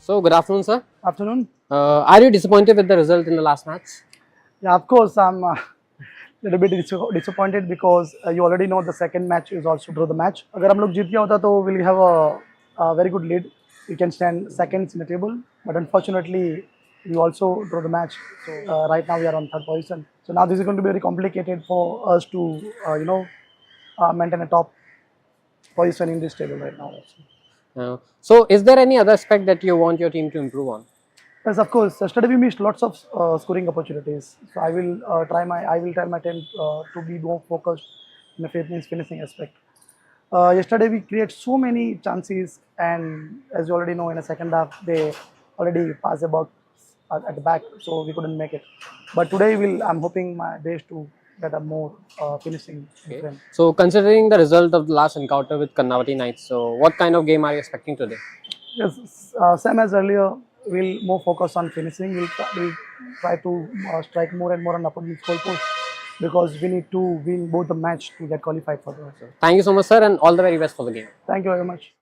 So, good afternoon, sir. Afternoon. Are you disappointed with the result in the last match? Yeah, of course, I'm a little bit disappointed because you already know the second match is also draw the match. अगर हम लोग जीत गया होता तो we'll have a very good lead. We can stand seconds in the table, but unfortunately, we also draw the match. So right now we are on third position. So now this is going to be very complicated for us to maintain a top position in this table right now. So, is there any other aspect that you want your team to improve on? Yes, of course. Yesterday we missed lots of scoring opportunities. So I will try my team to be more focused in the finishing aspect. Yesterday we create so many chances, and as you already know, in the second half they already passed the ball at the back, so we couldn't make it. But today I'm hoping my best to get a more finishing. Okay. So, considering the result of the last encounter with Karnavati Knights, so what kind of game are you expecting today? Yes, same as earlier, we'll more focus on finishing. We'll try to strike more and more on opponent's goal post because we need to win both the match to get qualified for the. Thank you so much, sir, and all the very best for the game. Thank you very much.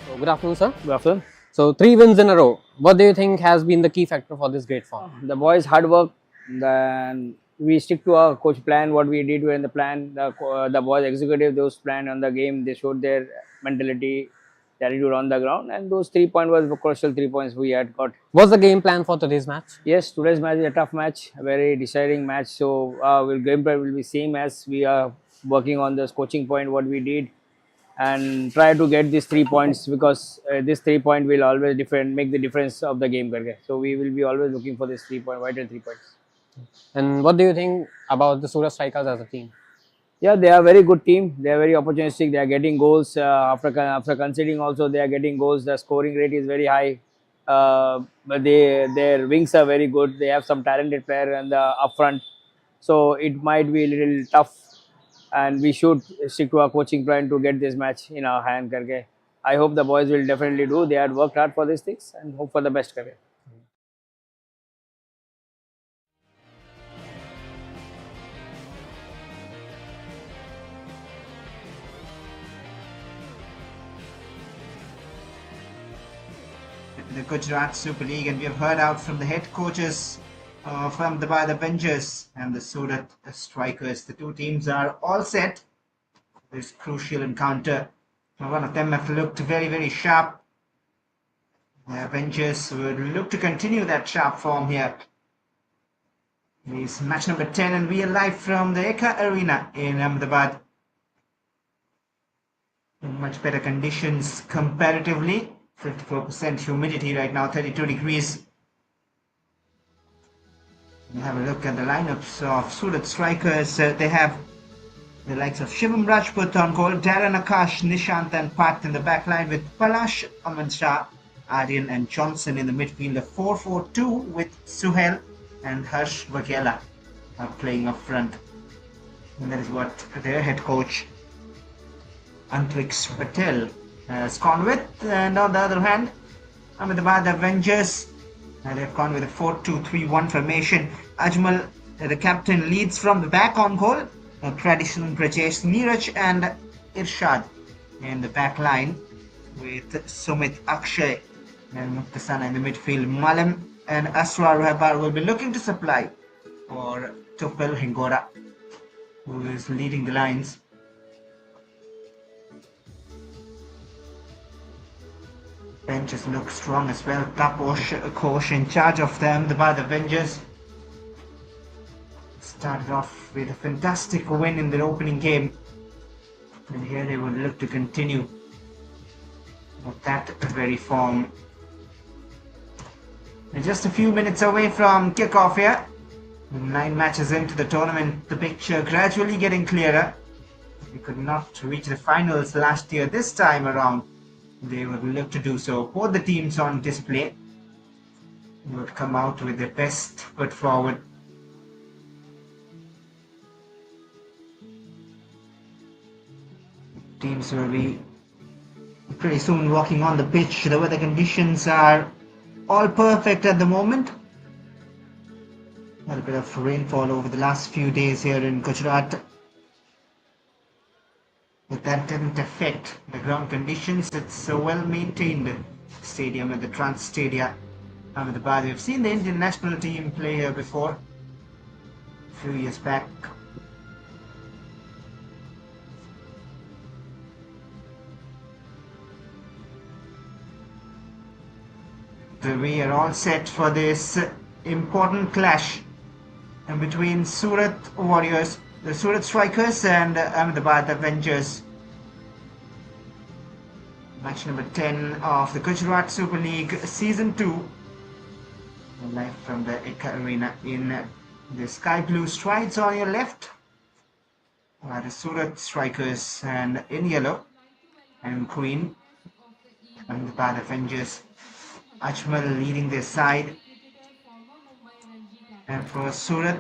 So, good afternoon, sir. Good afternoon. So, 3 wins in a row. What do you think has been the key factor for this great form? The boys' hard work. Then we stick to our coach plan. What we did in the plan, the boys executed those plan on the game. They showed their mentality, their attitude on the ground, and those 3 points was the crucial 3 points we had got. What's the game plan for today's match? Yes, today's match is a tough match, a very deciding match. So game plan will be same as we are working on this coaching point. What we did. And try to get these 3 points because this 3 point will always make the difference of the game. So we will be always looking for this 3 point, vital 3 points. And what do you think about the Surat Strikers as a team? Yeah, they are a very good team. They are very opportunistic. They are getting goals after conceding. Also, they are getting goals. The scoring rate is very high. But their wings are very good. They have some talented player in the up front. So it might be a little tough. And we should stick to our coaching plan to get this match in our hand. I hope the boys will definitely do. They had worked hard for these things and hope for the best. The Gujarat Super League, and we have heard out from the head coaches from the AVENGERS and the SURAT Strikers. The two teams are all set for this crucial encounter. One of them have looked very, very sharp. The AVENGERS would look to continue that sharp form here. It's match number 10, and we are live from the Eka Arena in Ahmedabad. In much better conditions comparatively. 54% humidity right now, 32 degrees. We'll have a look at the lineups of Surat Strikers. They have the likes of Shivam Rajput on goal, Darren Akash, Nishant and Pat in the back line with Palash, Aman Shah, Aryan and Johnson in the midfield. A 4-4-2 with Suhail and Harsh Vakela are playing up front. And that is what their head coach Antrix Patel has gone with. And on the other hand, Ahmedabad Avengers, and they've gone with a 4-2-3-1 formation. Ajmal, the captain, leads from the back on goal. Traditional Brajesh, Neeraj and Irshad in the back line with Sumit Akshay and Muktasana in the midfield. Malam and Aswar Rahbar will be looking to supply for Tupel Hingora, who is leading the lines. Benches look strong as well. Taposh in charge of them. The Bad Avengers started off with a fantastic win in their opening game, and here they will look to continue with that very form. They're just a few minutes away from kickoff here. 9 matches into the tournament, the picture gradually getting clearer. We could not reach the finals last year. This time around, they would look to do so. Both the teams on display would come out with their best foot forward. Teams will be pretty soon walking on the pitch. The weather conditions are all perfect at the moment. A bit of rainfall over the last few days here in Gujarat. But that didn't affect the ground conditions. It's a well-maintained stadium at the Trans Stadia, Ahmedabad. We've seen the Indian national team play here before, a few years back. We are all set for this important clash between Surat Warriors, the Surat Strikers, and Ahmedabad Avengers. Match number 10 of the Gujarat Super League Season 2. Live from the Eka Arena in the sky blue strides on your left are the Surat Strikers, and in yellow and green and the Bad Avengers. Ajmal leading their side. And for Surat,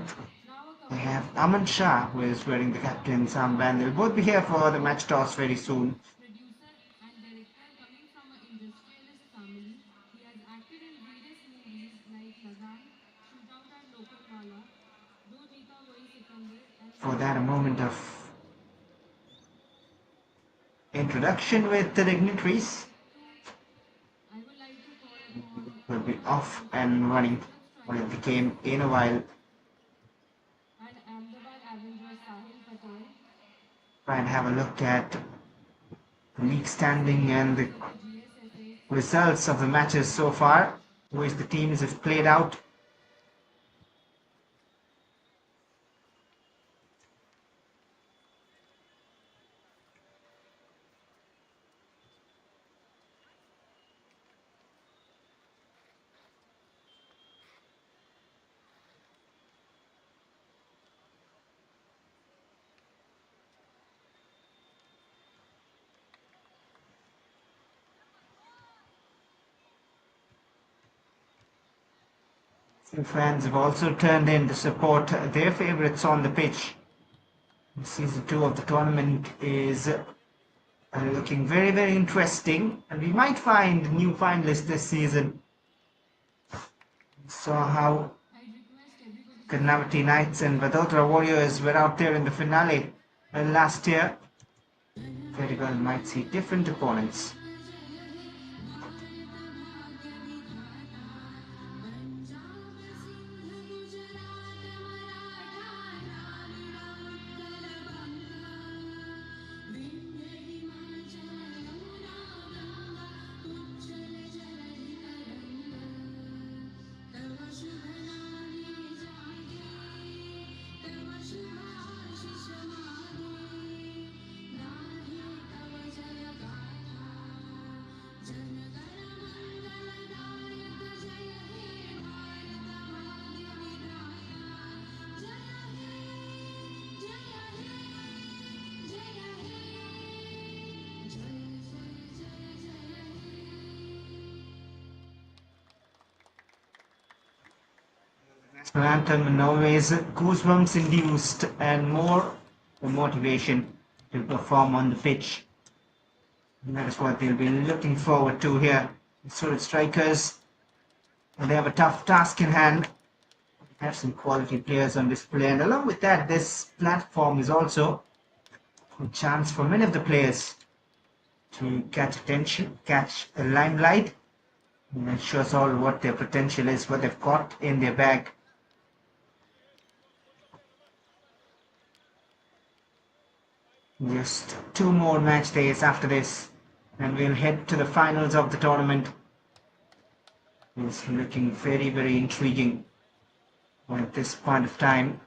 they have Aman Shah, who is wearing the captain's armband. They'll both be here for the match toss very soon. For that, a moment of introduction with the dignitaries. Will be off and running when it became in a while. Try and have a look at the league standing and the results of the matches so far, which the teams have played out. Some fans have also turned in to support their favourites on the pitch. Season 2 of the tournament is looking very, very interesting, and we might find new finalists this season. Saw how Karnavati Knights and Vadodara Warriors were out there in the finale last year. Very well might see different opponents. National anthem always goosebumps induced and more motivation to perform on the pitch. And that is what they'll be looking forward to here. The Surat Strikers, they have a tough task in hand. They have some quality players on display, and along with that, this platform is also a chance for many of the players to catch attention, catch a limelight. And it shows all what their potential is, what they've got in their bag. Just 2 more match days after this, and we'll head to the finals of the tournament. It's looking very, very intriguing at this point of time.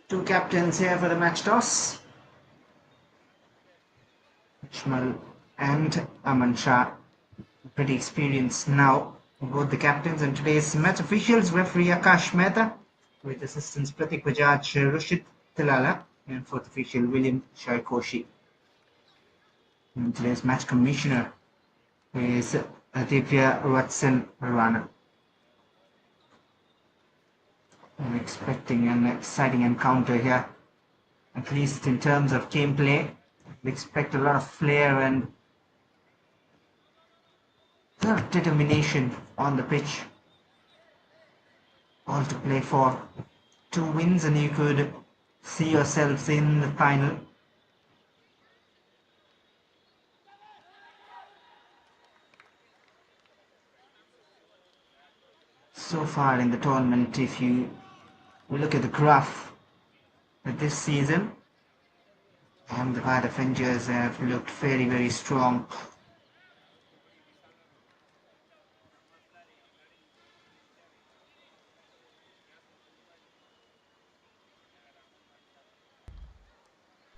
Two captains here for the match toss. Shmal and Aman Shah, pretty experienced now, both the captains and today's match officials, referee Akash Mehta, with assistants Pratik Bajaj, Rushit Tilala, and fourth official William Shaikoshi. And today's match commissioner is Aditya Watson Rana. I'm expecting an exciting encounter here, at least in terms of gameplay. We expect a lot of flair and a lot of determination on the pitch. All to play for. 2 wins and you could see yourselves in the final. So far in the tournament, if you look at the graph this season, Ahmedabad Avengers have looked very, very strong.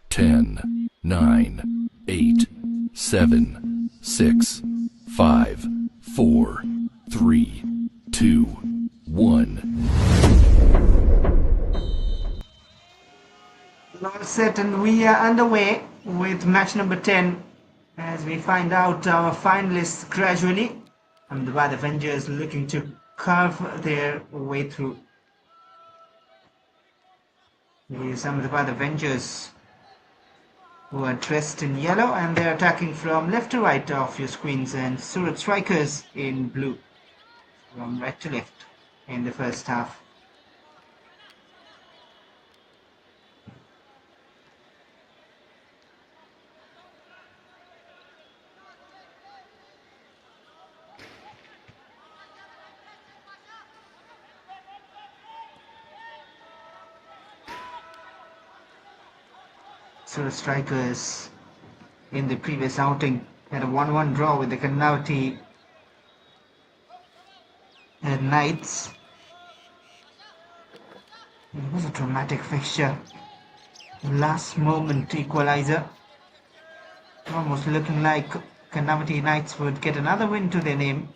Ten, 9, 8, 7, 6, 5, 4, 3, 2, 1. All set and we are underway with match number 10 as we find out our finalists gradually. Ahmedabad Avengers looking to carve their way through. These Ahmedabad Avengers who are dressed in yellow and they're attacking from left to right of your screens, and Surat Strikers in blue from right to left in the first half. Surat Strikers in the previous outing had a 1-1 draw with the Kannavati Knights. It was a dramatic fixture. Last moment equalizer. Almost looking like Kannavati Knights would get another win to their name.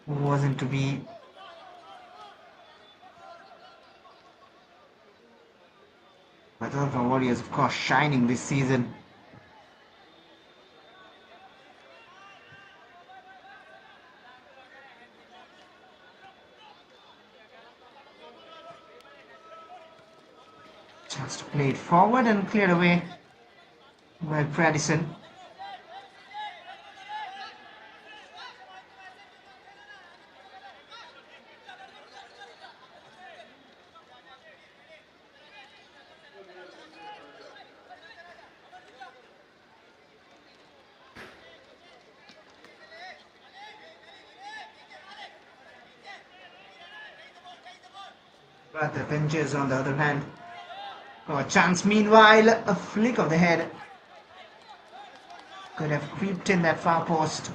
Wasn't to be. But the Warriors, of course, shining this season. Chance to play it forward and cleared away by Pradison. But the Avengers, on the other hand, got a chance. Meanwhile, a flick of the head could have creeped in that far post.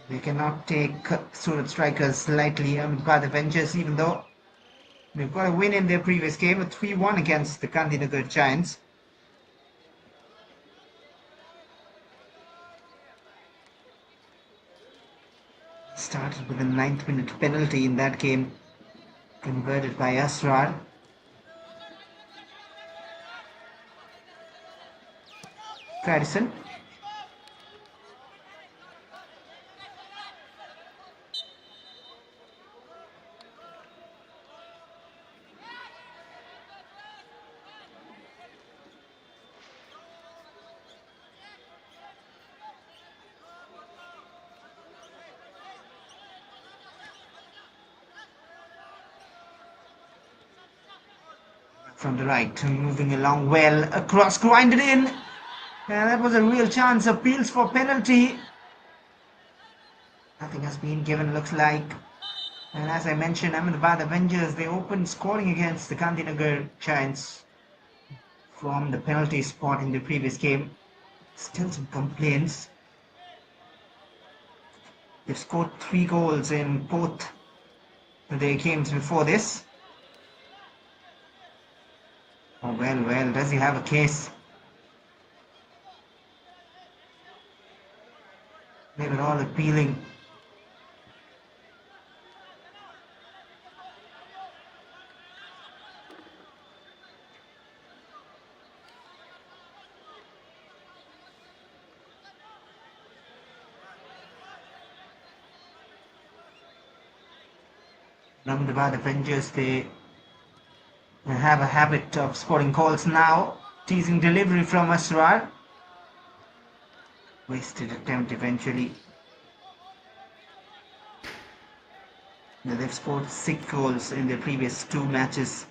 They cannot take Surat Strikers lightly. By the Avengers, even though they've got a win in their previous game, a 3-1 against the Gandhinagar Giants. Started with a 9th minute penalty in that game, converted by Asrar. Pradison. From the right, moving along well, across, grinded in. Yeah, that was a real chance. Appeals for penalty. Nothing has been given, looks like. And as I mentioned, Ahmedabad Avengers, they opened scoring against the Gandhinagar Giants from the penalty spot in the previous game. Still some complaints. They've scored 3 goals in both their games before this. Oh, well, does he have a case? They were all appealing. Ahmedabad Avengers, they have a habit of scoring goals now. Teasing delivery from SURAT. Wasted attempt eventually. Now they've scored 6 goals in their previous 2 matches.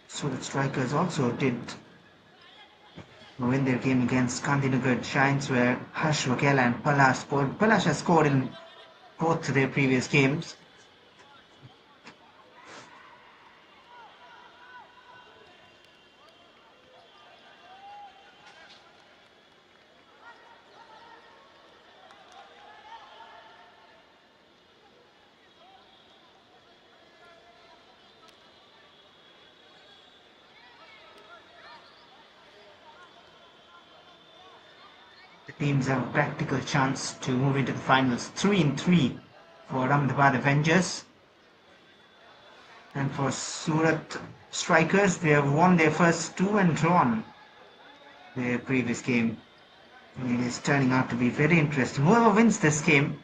Surat Strikers also did win their game against Gandhinagar Giants, where Harsh Vakela and Palash scored. Palash has scored in both their previous games. The teams have a practical chance to move into the finals. 3-3 for Ahmedabad Avengers. And for Surat Strikers, they have won their first 2 and drawn their previous game. It is turning out to be very interesting. Whoever wins this game,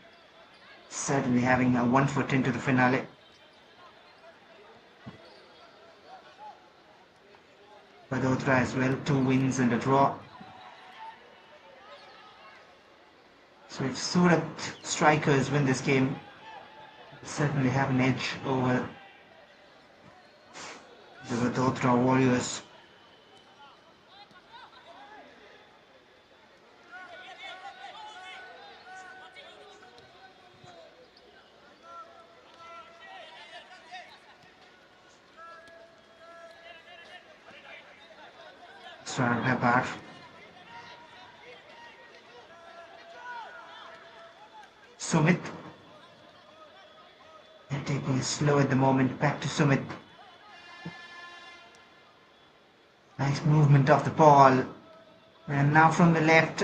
certainly having a 1 foot into the finale. Vadodara as well, 2 wins and a draw. So if Surat Strikers win this game, they certainly have an edge over the Vadodara Warriors. Hebar. Sumit. They're taking it slow at the moment. Back to Sumit. Nice movement of the ball. And now from the left.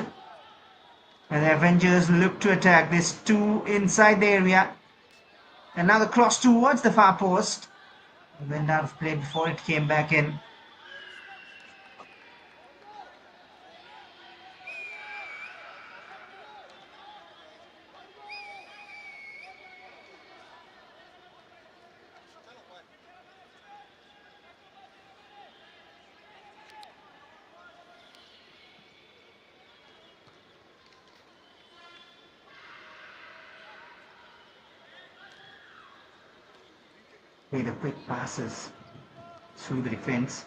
And the Avengers look to attack. There's 2 inside the area. And now the cross towards the far post. It went out of play before it came back in. Play the quick passes through the defense.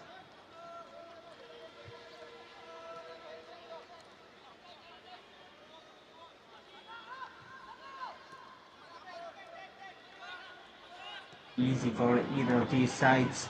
Easy for either of these sides.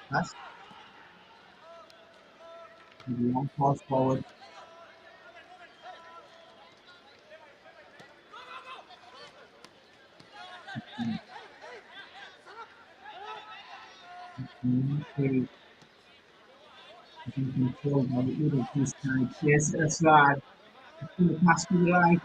Pass. Long pass forward. Okay. Control by either of these sides. Yes, that's right. Pass to the right.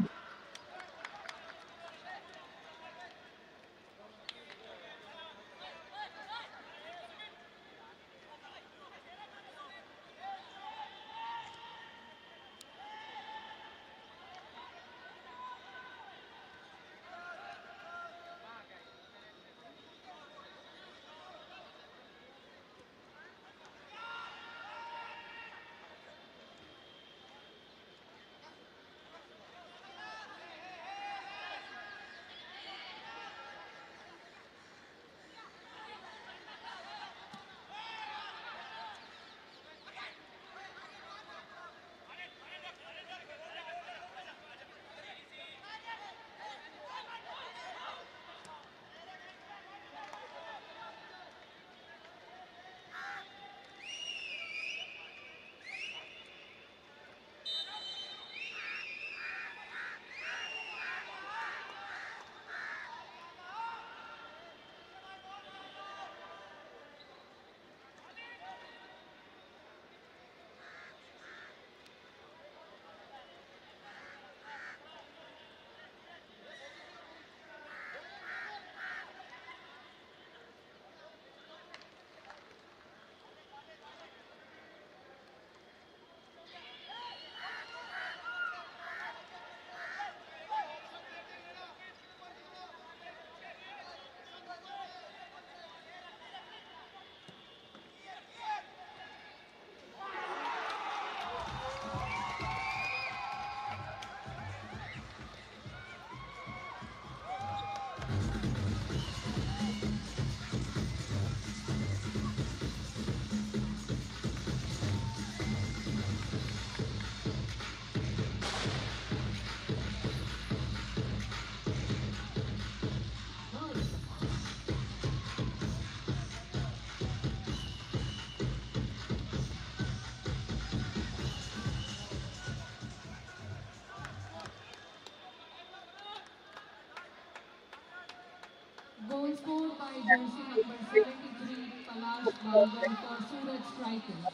jersey number 73, Palash Barber for Surat Strikers.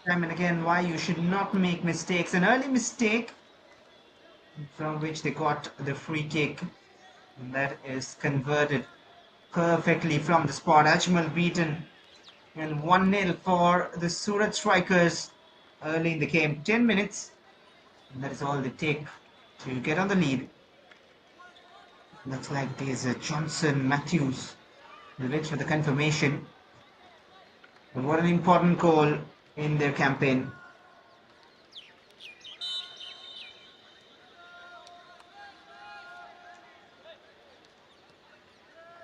Time and again, why you should not make mistakes. An early mistake from which they got the free kick. And that is converted perfectly from the spot. Ajmal beaten. And 1-0 for the Surat Strikers early in the game. 10 minutes. And that is all they take to get on the lead. Looks like there's a Johnson Matthews. We'll wait for the confirmation. But what an important goal in their campaign.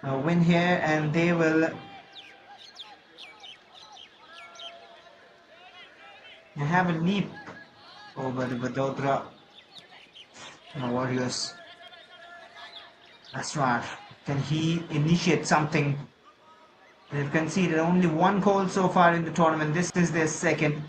A win here and they will have a leap over the Vadodara Warriors. Asrar, can he initiate something? They've conceded only one goal so far in the tournament. This is their second.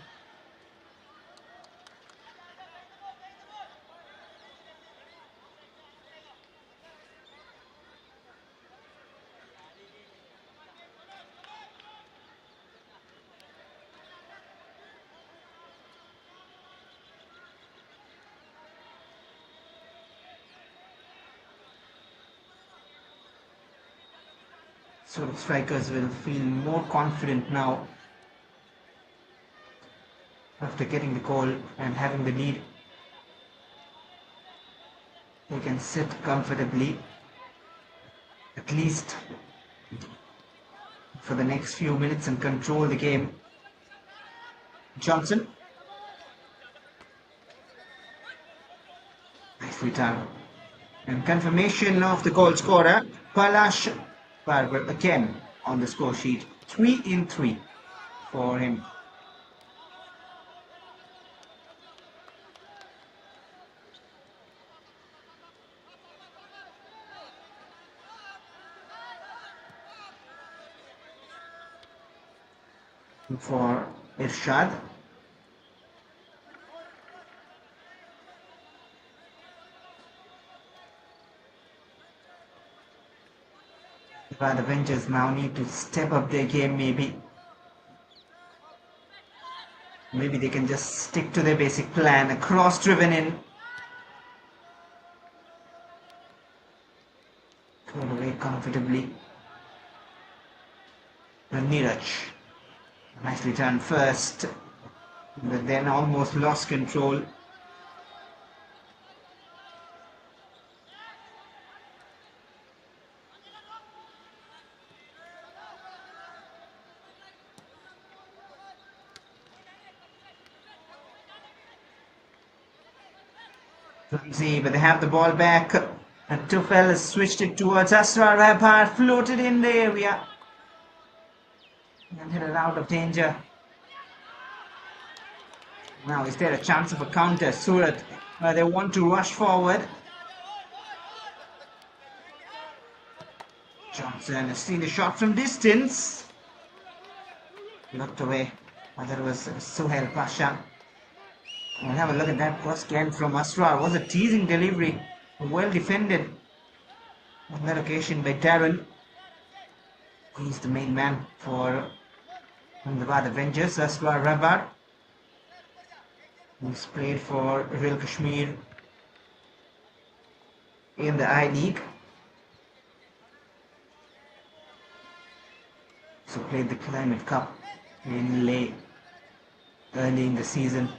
So the strikers will feel more confident now after getting the goal and having the lead. They can sit comfortably, at least for the next few minutes, and control the game. Johnson. Nicely done. And confirmation of the goal scorer, Palash Barber, again on the score sheet. 3 in 3 for him. For Irshad. The Avengers now need to step up their game, maybe. Maybe they can just stick to their basic plan. A cross driven in. Thrown away comfortably. And Neeraj. Nicely done first, but then almost lost control. Clumsy, but they have the ball back. And Tufel has switched it towards Asrar Rabhar, floated in the area. And hit it out of danger. Now, is there a chance of a counter? Surat, they want to rush forward. Johnson has seen the shot from distance. Looked away. That was Suhail Pasha. We'll have a look at that cross again from Asrar. It was a teasing delivery. Well defended on that occasion by Darren. He's the main man for the Avengers. Asrar Rabar. He's played for Real Kashmir in the I-League. So played the Climate Cup in Leh early in the season.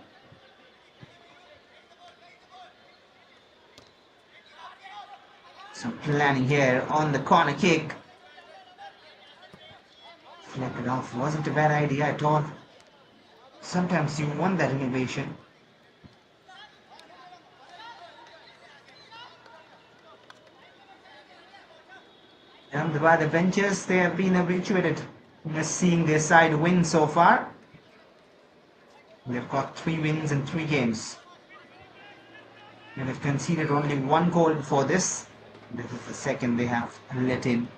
So planning here on the corner kick. Flipped off. Wasn't a bad idea at all. Sometimes you want that innovation. And the Avengers, they have been habituated to seeing their side win so far. They've got 3 wins in 3 games. And they've conceded only 1 goal before this. This is the second they have let in.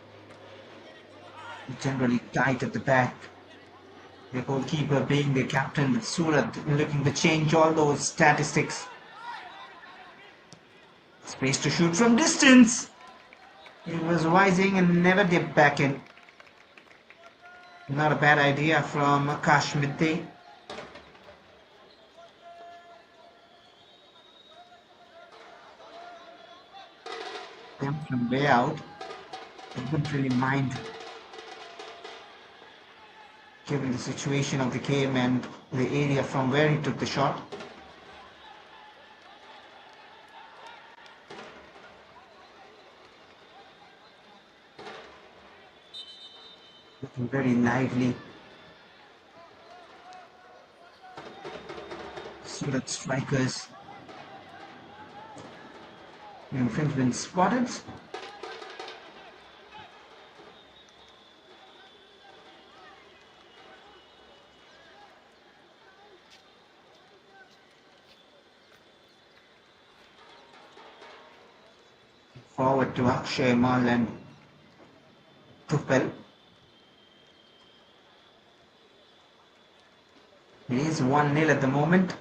Generally tight at the back. The goalkeeper being the captain, Surat, looking to change all those statistics. Space to shoot from distance. He was rising and never dipped back in. Not a bad idea from Akash Mitti. Them from way out. They wouldn't really mind given the situation of the game and the area from where he took the shot. Looking very lively. Surat strikers. Infringement spotted. Forward to Akshay Mal and Tupel. It is 1-0 at the moment.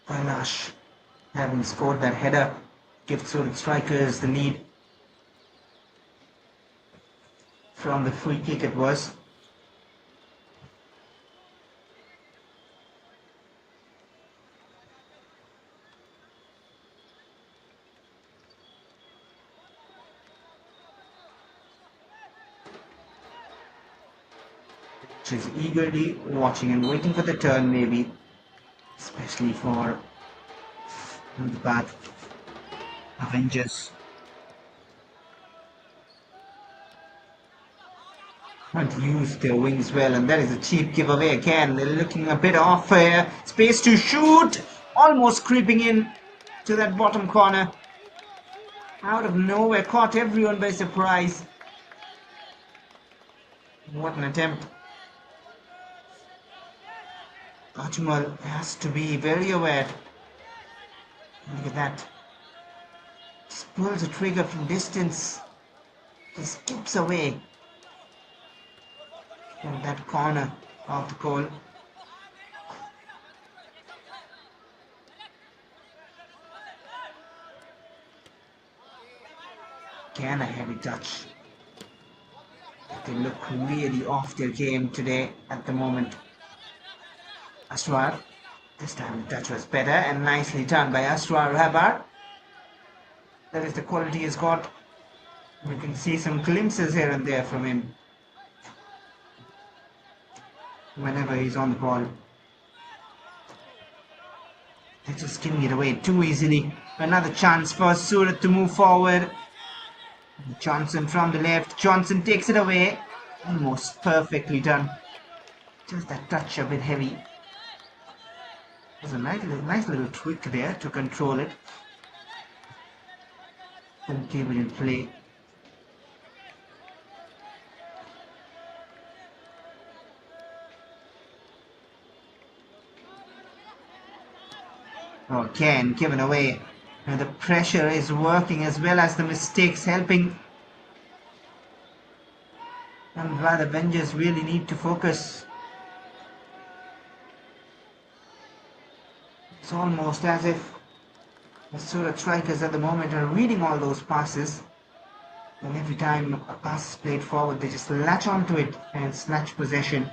Kailash, having scored that header, gives Surat strikers the lead. From the free kick it was. She's eagerly watching and waiting for the turn, maybe, especially for Ahmedabad Avengers. Can't use their wings well, and that is a cheap giveaway again. They're looking a bit off here. Space to shoot, almost creeping in to that bottom corner. Out of nowhere, caught everyone by surprise. What an attempt. Ajmal has to be very aware. Look at that. Just pulls the trigger from distance. He skips away from that corner of the goal. Again a heavy touch. They look really off their game today at the moment. Asrar, this time the touch was better and nicely done by Asrar Rabar. That is the quality he's got. We can see some glimpses here and there from him whenever he's on the ball. They're just giving it away too easily. Another chance for Surat to move forward. Johnson from the left. Johnson takes it away. Almost perfectly done. Just that touch a bit heavy. There's a nice little tweak there to control it. And keep it in play. Again, given away. And the pressure is working as well as the mistakes helping. And why the Avengers really need to focus. It's almost as if the Surat strikers at the moment are reading all those passes. And every time a pass is played forward, they just latch onto it and snatch possession.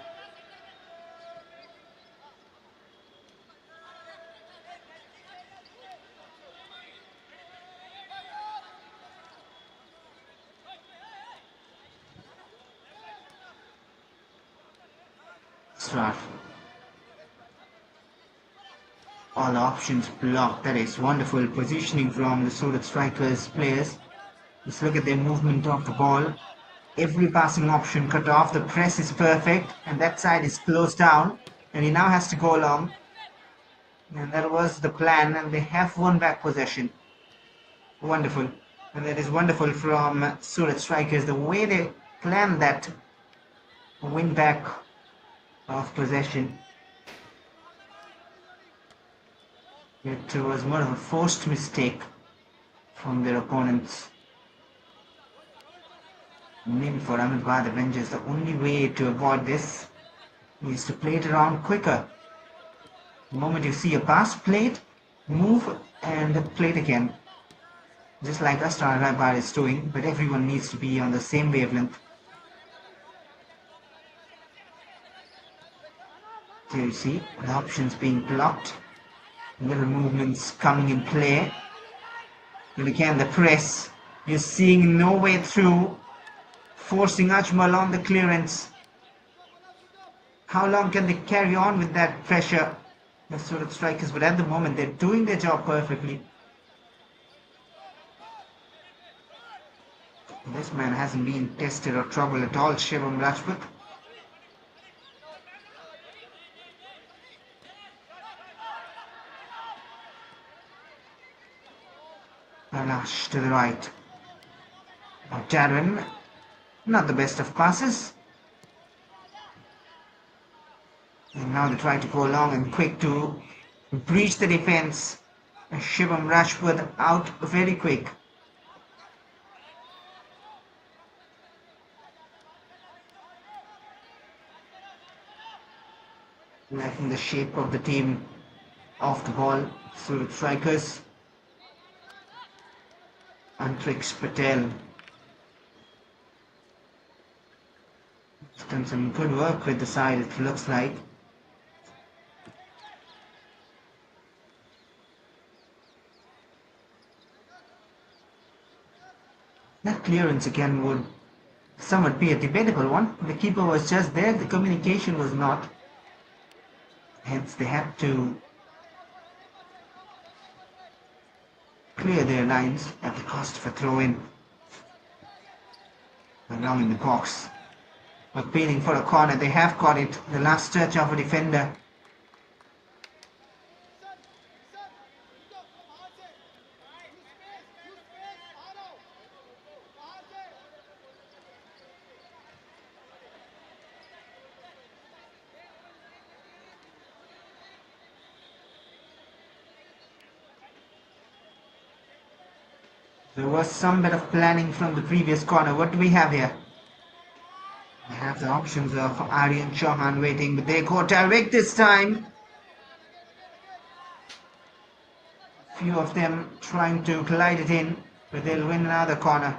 Start. All options blocked. That is wonderful positioning from the Surat strikers players. Just look at their movement of the ball. Every passing option cut off. The press is perfect and that side is closed down and he now has to go along. And that was the plan and they have won back possession. Wonderful. And that is wonderful from Surat strikers. The way they planned that win back of possession. It was more of a forced mistake from their opponents. Maybe for Ahmedabad Avengers, the only way to avoid this is to play it around quicker. The moment you see a pass, play it, move and play it again. Just like Astar Rabar is doing, but everyone needs to be on the same wavelength. So you see the options being blocked, little movements coming in play. And again the press, you're seeing no way through, forcing Ajmal on the clearance. How long can they carry on with that pressure, the Surat strikers? But at the moment they're doing their job perfectly. This man hasn't been tested or troubled at all, Shivam Rajput. Palash to the right. Now Darren, not the best of passes. And now they try to go long and quick to breach the defense. Shivam Rajput out very quick. Liking the shape of the team off the ball. Surat strikers. Antrix Patel. He's done some good work with the side, it looks like. That clearance again would somewhat be a debatable one. The keeper was just there, the communication was not. Hence they had to clear their lines at the cost of a throw-in. Now in the box. Appealing for a corner, they have got it. The last touch of a defender. There was some bit of planning from the previous corner. What do we have here? We have the options of Aryan Chauhan waiting, but they go direct this time. Few of them trying to glide it in, but they'll win another corner.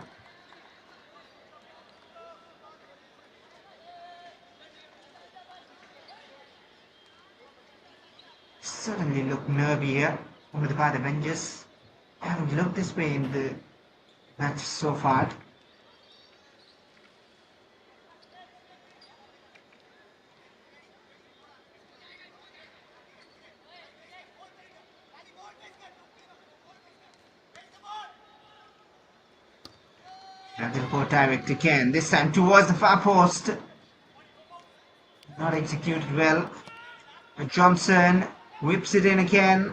Suddenly look nervy here over by the Avengers. Haven't looked this way in the match so far. And they'll go direct again, this time towards the far post. Not executed well. Johnson whips it in again.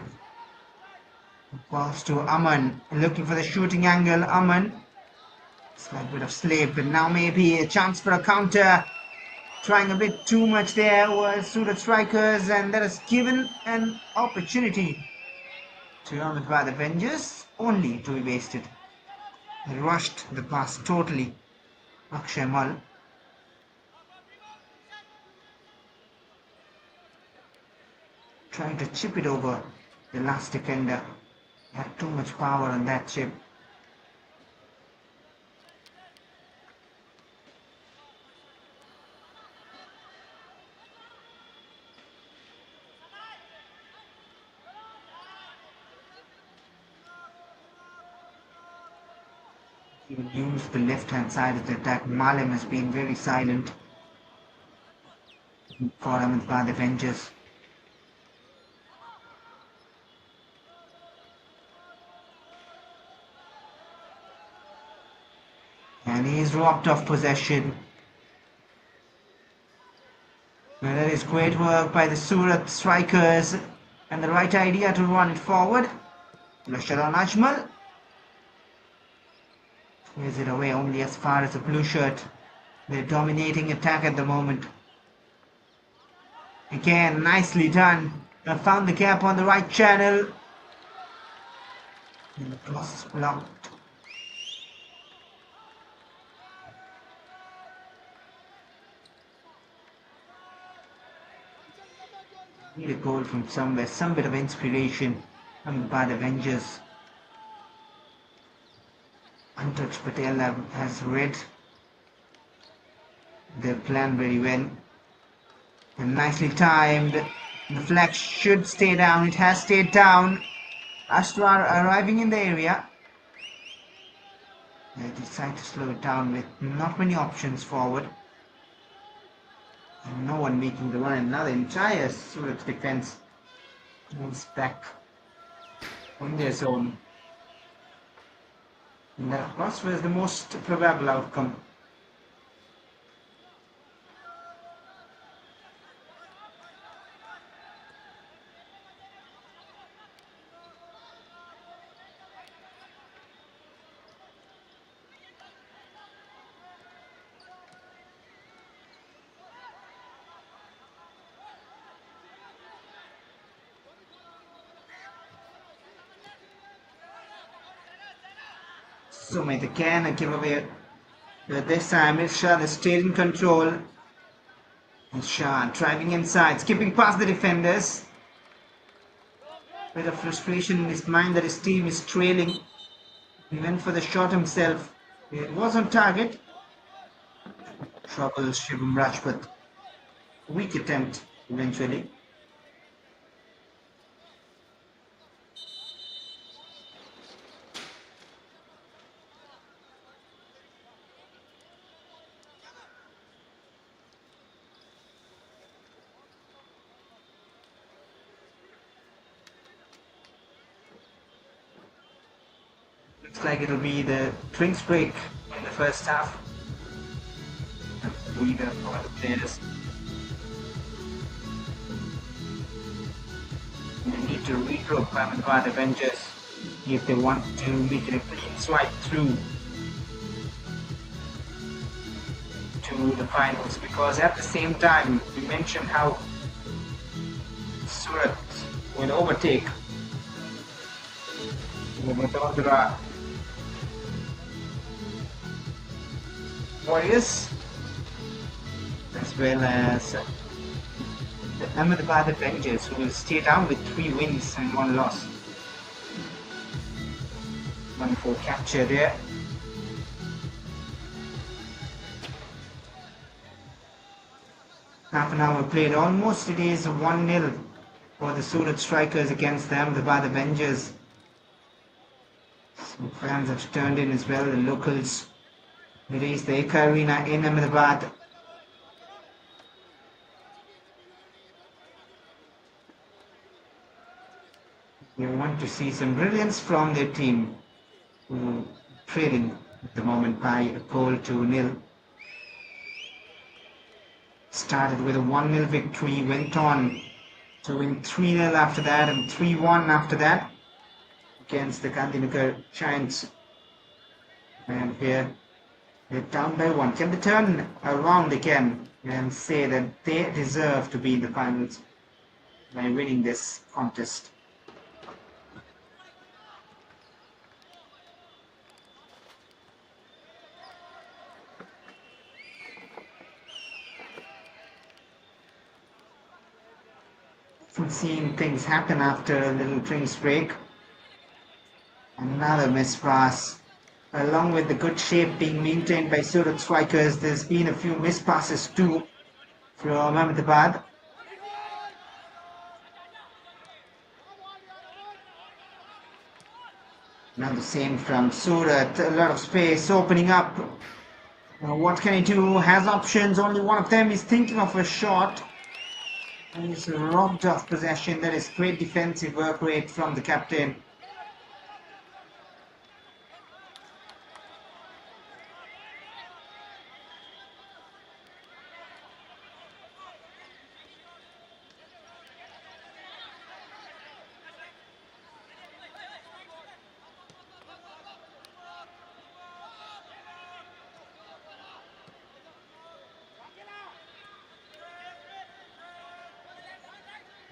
Balls to Aman, looking for the shooting angle. Aman, slight bit of slip, but now maybe a chance for a counter. Trying a bit too much there was Surat strikers, and that has given an opportunity to Ahmed by the Avengers, only to be wasted. They rushed the pass totally. Akshay Mal. Trying to chip it over the last defender. Had too much power on that chip. Even used the left hand side of the attack. Malem has been very silent for him by the Avengers. And he's robbed of possession. Well, that is great work by the Surat strikers, and the right idea to run it forward. Pressure on Ajmal. Clears it away only as far as the blue shirt. They're dominating attack at the moment. Again, nicely done. They found the gap on the right channel. And the cross is blocked. Need a goal from somewhere, some bit of inspiration by the Avengers. Untouched Patel has read their plan very well. And nicely timed. The flag should stay down. It has stayed down. Ashwar arriving in the area. They decide to slow it down with not many options forward. And no one making the run. And now the entire Surat defense moves back on their zone. And that, of course, was the most probable outcome. Sumit again a giveaway. But this time Irshad is still in control. Irshad driving inside, skipping past the defenders. Bit of frustration in his mind that his team is trailing. He went for the shot himself. It was on target. Trouble Shivam Rajput. Weak attempt eventually. Looks like it'll be the drinks break in the first half. Leader for the players. They need to regroup AHMEDABAD Avengers if they want to make it a clean swipe through to the finals, because at the same time we mentioned how Surat will overtake Vadodara Warriors as well as the AHMEDABAD Avengers, who will stay down with 3 wins and 1 loss. Wonderful capture there. Half an hour played, almost it is 1-0 for the Surat Strikers against the AHMEDABAD Avengers. Some fans have turned in as well, the locals. It is the Eka Arena in Ahmedabad. We want to see some brilliance from their team, who trailing at the moment by a goal to 0. Started with a 1-0 victory, went on to win 3-0 after that and 3-1 after that against the Gandhinagar Giants. And here they're down by 1. Can they turn around again and say that they deserve to be in the finals by winning this contest? From seeing things happen after a little drinks break. Another miss pass. Along with the good shape being maintained by Surat strikers, there's been a few miss passes too from Ahmedabad. Now the same from Surat, a lot of space opening up. What can he do? Has options, only one of them is thinking of a shot. And he's robbed of possession. That is great defensive work rate from the captain.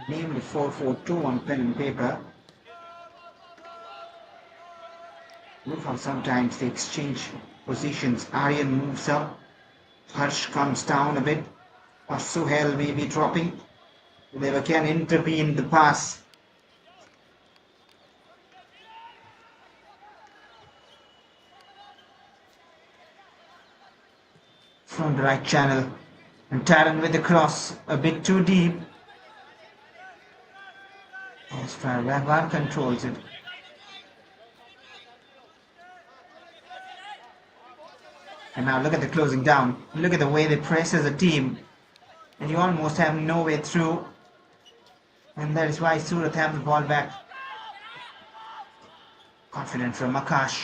Namely 4-4-2 on pen and paper. Look how sometimes they exchange positions. Aryan moves up, Harsh comes down a bit, or Suhail may be dropping. They can intervene the pass. From the right channel, And Taran with the cross, a bit too deep. Raghav controls it. And now look at the closing down. Look at the way they press as a team. And you almost have no way through. And that is why Surat have the ball back. Confident from Akash.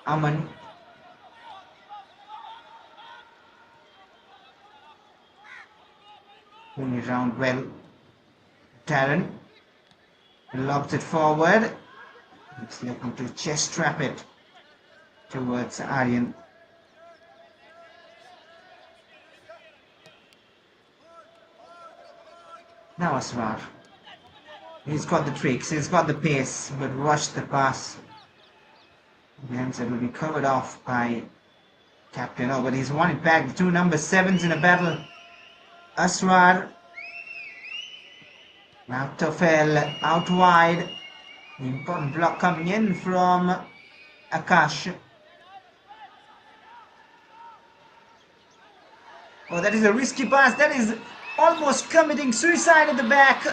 Aman. Moving it around well. Taran lobs it forward. He's looking to chest trap it towards Aryan. Now Asrar. He's got the tricks, he's got the pace, but rushed the pass. And it will be covered off by Captain. Oh, but he's won it back. The two number 7s in a battle. Asrar. Now Tofel out wide. The important block coming in from Akash. Oh, that is a risky pass. That is almost committing suicide at the back.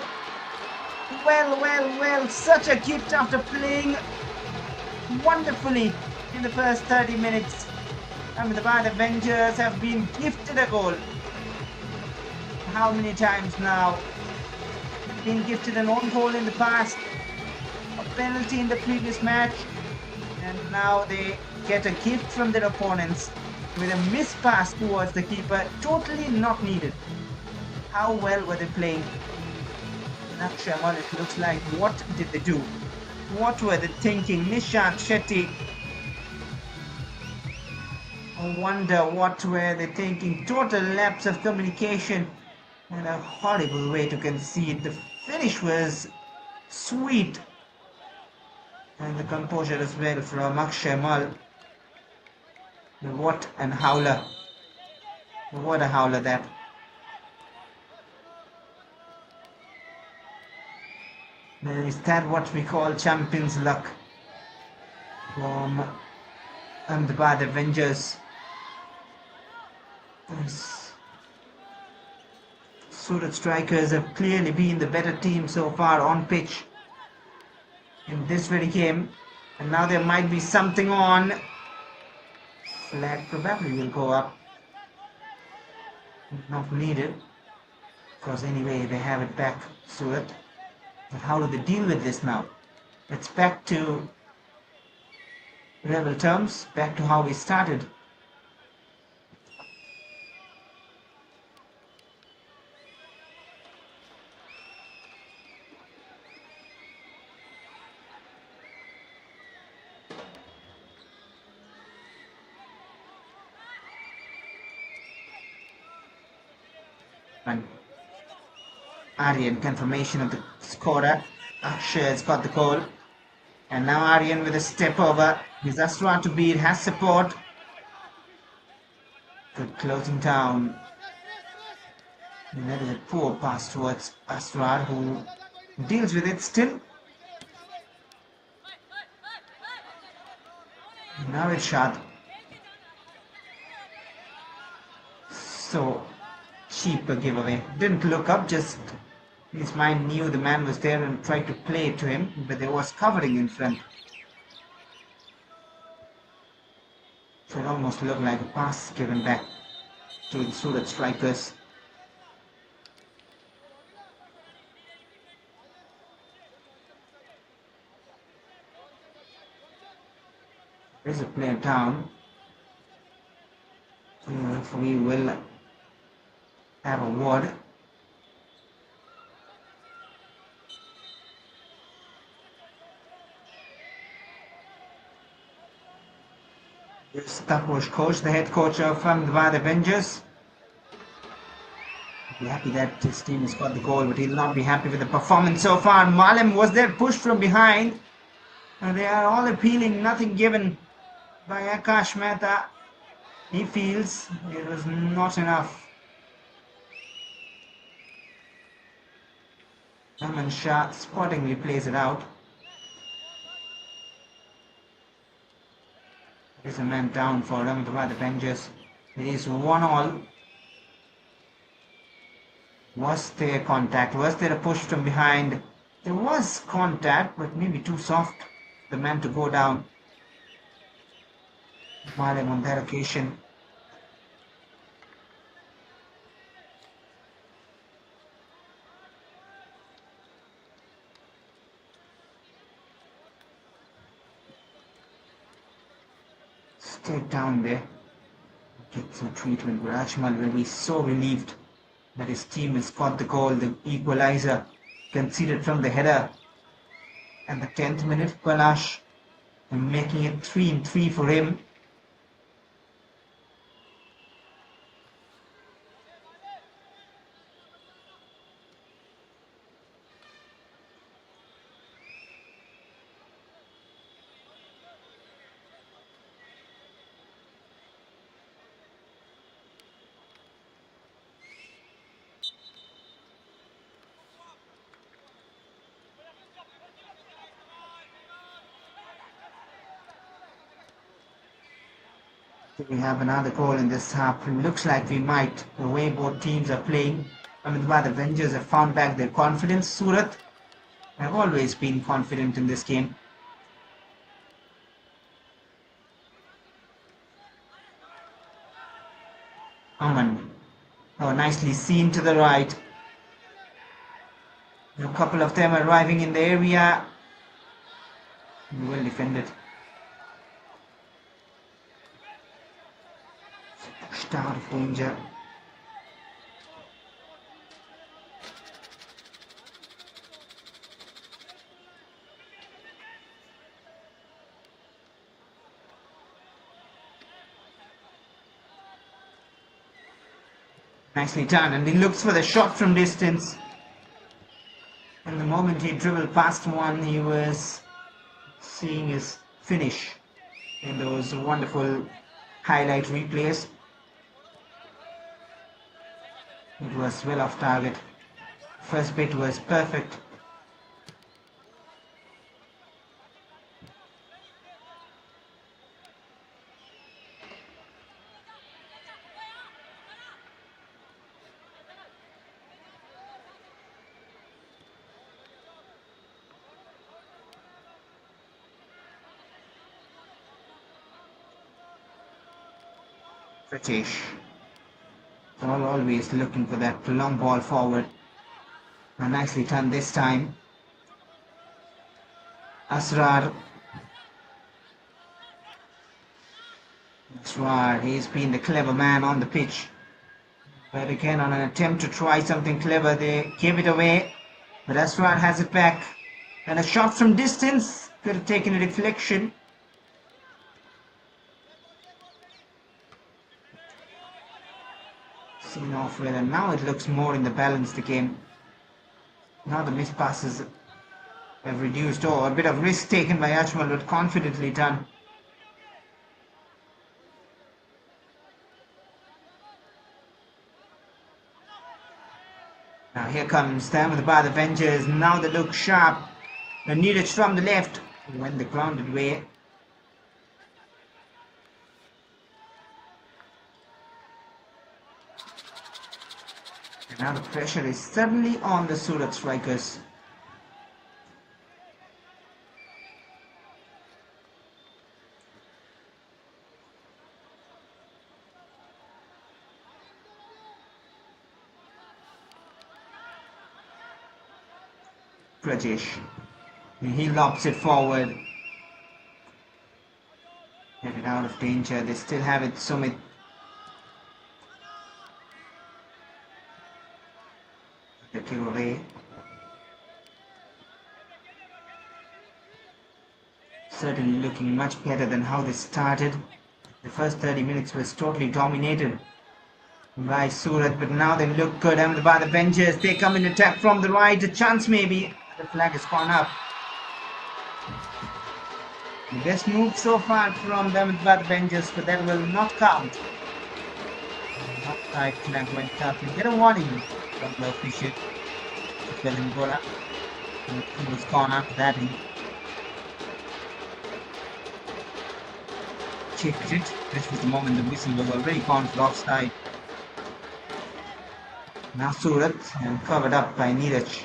Well, such a gift after playing wonderfully in the first 30 minutes. Ahmedabad Avengers have been gifted a goal. How many times now? Been gifted an own goal in the past, a penalty in the previous match, and now they get a gift from their opponents with a missed pass towards the keeper, totally not needed. How well were they playing? Nakshamal, it looks like. What did they do? What were they thinking? Nishant Shetty. I wonder what were they thinking. Total lapse of communication and a horrible way to concede. The finish was sweet. And the composure as well from Akshamal. What an howler. What a howler that. Is that what we call champions luck from Ahmedabad Avengers? Surat Strikers have clearly been the better team so far on pitch in this very game, and now there might be something on. Flag probably will go up. Not needed, because anyway they have it back, Surat. But how do they deal with this now? It's back to level terms, back to how we started. And Aryan, confirmation of the scorer. Akshay has got the goal. And now Aryan with a step over. He's Asrar to beat, has support. Good closing down. And that is a poor pass towards Asrar, who deals with it still. Now it's shot. So cheap a giveaway. Didn't look up, just his mind knew the man was there and tried to play it to him, but there was covering in front. So it almost looked like a pass given back to the Surat Strikers. There's a player down. So we will have a word. Here's Taposh coach, the head coach of Ahmedabad Avengers. He'll be happy that his team has got the goal, but he'll not be happy with the performance so far. Malem was there pushed from behind. And they are all appealing, nothing given by Akash Mehta. He feels it was not enough. Aman Shah sportingly plays it out. There's a man down for Ahmedabad Avengers. It is 1-all. Was there contact? Was there a push from behind? There was contact, but maybe too soft. The man to go down. Malem on that occasion. Stayed down there. Get some treatment. Rajmal will be so relieved that his team has got the goal, the equalizer conceded from the header. And the 10th minute, Palash making it 3-3 for him. We have another goal in this half. It looks like we might, the way both teams are playing. Ahmedabad Avengers have found back their confidence. Surat have always been confident in this game. Aman. Oh, nicely seen to the right. A couple of them arriving in the area. Well defended. Pushed out of danger. Nicely done, and he looks for the shot from distance. And the moment he dribbled past one, he was seeing his finish in those wonderful highlight replays. It was well off target. First bit was perfect. British. Always looking for that long ball forward. And nicely done this time. Asrar. Asrar, he's been the clever man on the pitch. But again, on an attempt to try something clever, they gave it away. But Asrar has it back. And a shot from distance. Could have taken a deflection. Seen off well, and now it looks more in the balance the game. Now the missed passes have reduced. Oh, a bit of risk taken by Ajmal, but confidently done. Now here comes the Ahmedabad Avengers. Now they look sharp. And Neeraj from the left. Went the grounded way. Now the pressure is suddenly on the Surat strikers. Prajesh. He lobs it forward. Get it out of danger. They still have it. Sumit. The kick away. Certainly looking much better than how they started. The first 30 minutes was totally dominated by Surat, but now they look good. Ahmedabad Avengers, they come in attack from the right. A chance maybe. The flag has gone up. The best move so far from the Ahmedabad Avengers, but that will not count. Offside flag went up. You get a warning from the official. Gola. He was gone after that. kicked it, which was the moment the whistle was already gone for offside. Now Surat and covered up by Neeraj.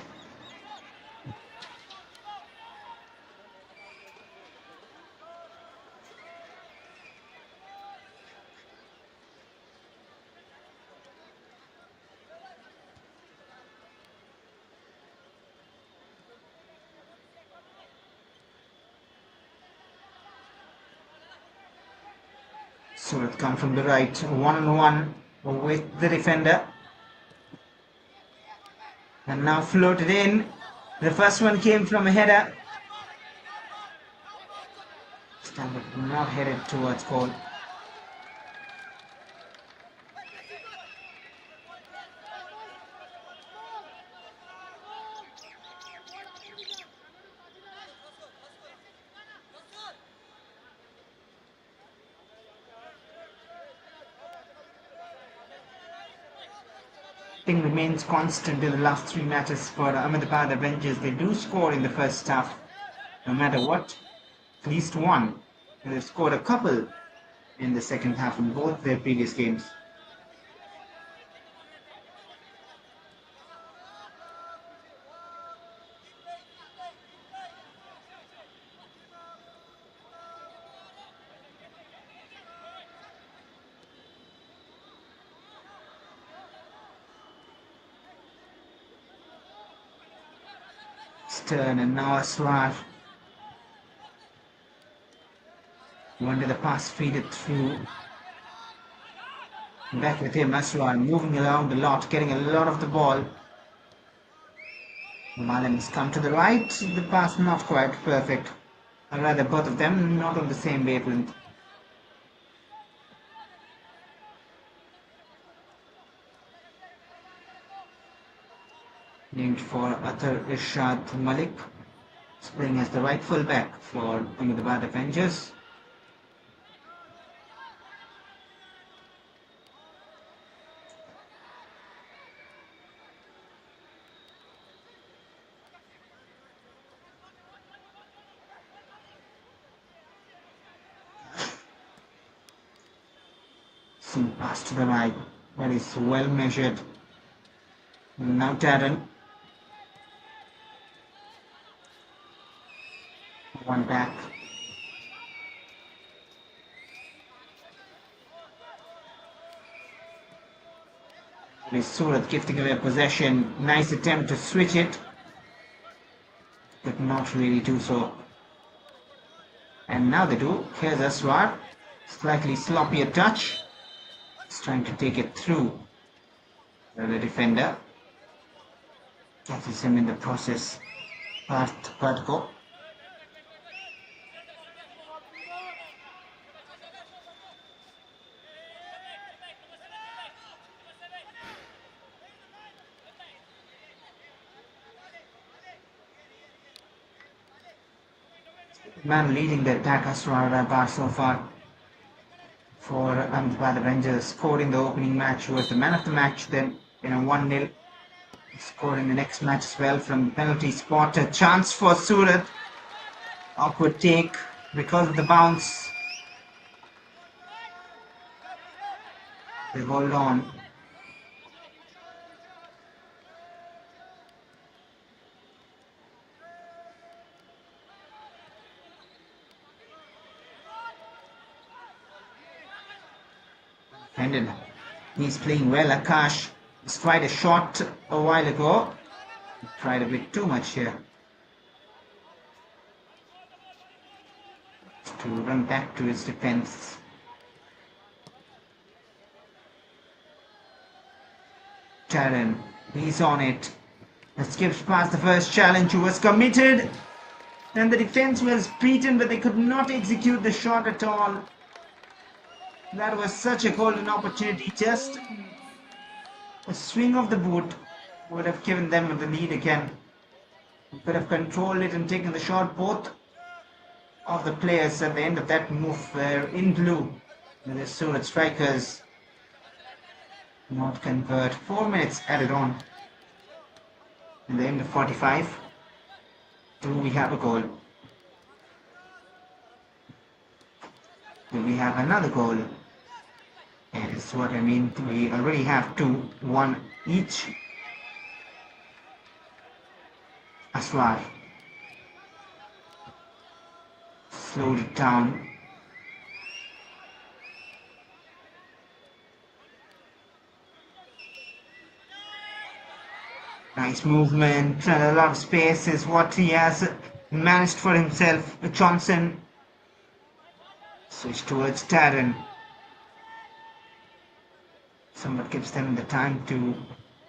Surat come from the right, one-on-one with the defender. And now floated in. The first one came from a header. Standard not headed towards goal. Thing remains constant in the last 3 matches for Ahmedabad Avengers. They do score in the first half, no matter what, at least one. And they've scored a couple in the second half in both their previous games. Stern and now Aswar. Wanted the pass, feed it through. Back with him, Aswar, moving around a lot, getting a lot of the ball. Malin's come to the right, the pass not quite perfect. Or rather, both of them not on the same wavelength. Named for Athar Irshad Malik, playing as the right fullback for Ahmedabad Avengers. Some pass to the right, that is well measured. Now Darren. One back. It is Surat gifting away possession. Nice attempt to switch it, but not really do so. And now they do. Here's Aswar. Slightly sloppier touch. He's trying to take it through. The defender catches him in the process. Past Patko. Man leading the attack, Aswar Rabar so far for Ahmedabad Avengers. Scored in the opening match, was the man of the match, then 1-0. Scored in the next match as well from penalty spot. A chance for Surat. Awkward take because of the bounce. They hold on. Ended. He's playing well. Akash has tried a shot a while ago. He tried a bit too much here. To run back to his defense. Taran, he's on it. Skips past the first challenge, who was committed. And the defense was beaten, but they could not execute the shot at all. That was such a golden opportunity. Just a swing of the boot would have given them the lead again. They could have controlled it and taken the shot. Both of the players at the end of that move were in blue. The Surat strikers not convert. 4 minutes added on. At the end of 45, do we have a goal? Do we have another goal? That's what I mean. We already have two, one each. Aswar slowed it down. Nice movement and a lot of space is what he has managed for himself. Johnson switch towards Darren. Somewhat gives them the time to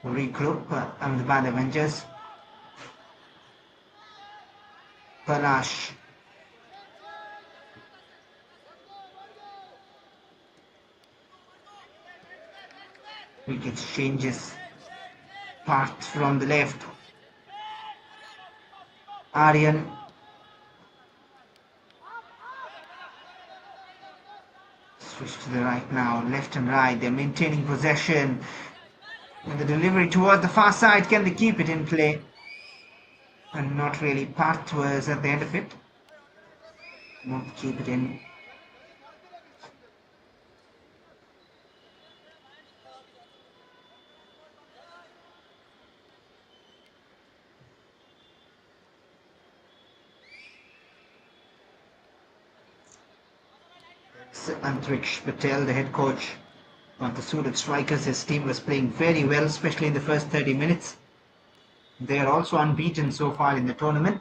regroup. Ahmedabad Avengers. Palash. Quick exchanges. Part from the left. Aryan. Switch to the right now. Left and right. They're maintaining possession. And the delivery towards the far side. Can they keep it in play? And not really. Part was at the end of it. Won't keep it in. Antriksh Patel, the head coach of the Surat Strikers, his team was playing very well, especially in the first 30 minutes. They are also unbeaten so far in the tournament.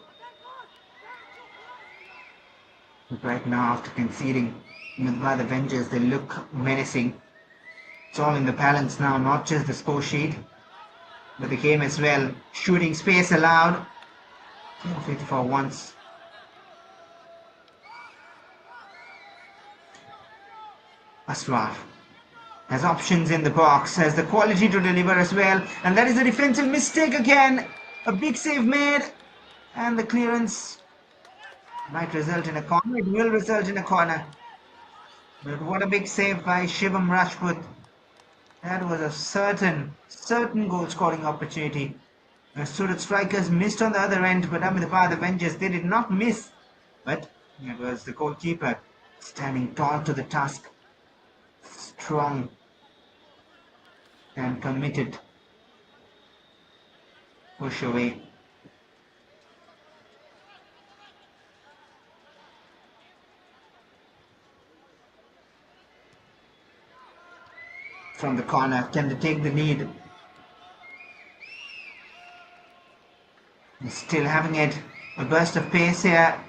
But right now, after conceding by the Avengers, they look menacing. It's all in the balance now, not just the score sheet, but the game as well. Shooting space allowed. 54 once. Aswar has options in the box, has the quality to deliver as well, and that is a defensive mistake again. A big save made, and the clearance might result in a corner. It will result in a corner. But what a big save by Shivam Rajput. That was a certain goal scoring opportunity. The Surat Strikers missed on the other end, but Ahmedabad Avengers, they did not miss. But it was the goalkeeper standing tall to the task. Strong and committed. Push away. From the corner, can they take the lead? Still having it. A burst of pace here.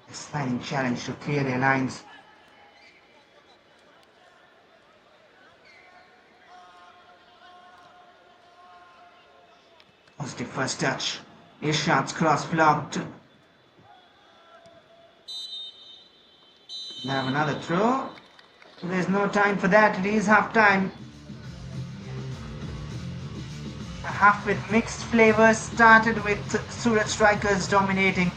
A sliding challenge to clear their lines. Positive first touch. Irshad's cross blocked. They have another throw. There's no time for that. It is half time. A half with mixed flavors. Started with Surat Strikers dominating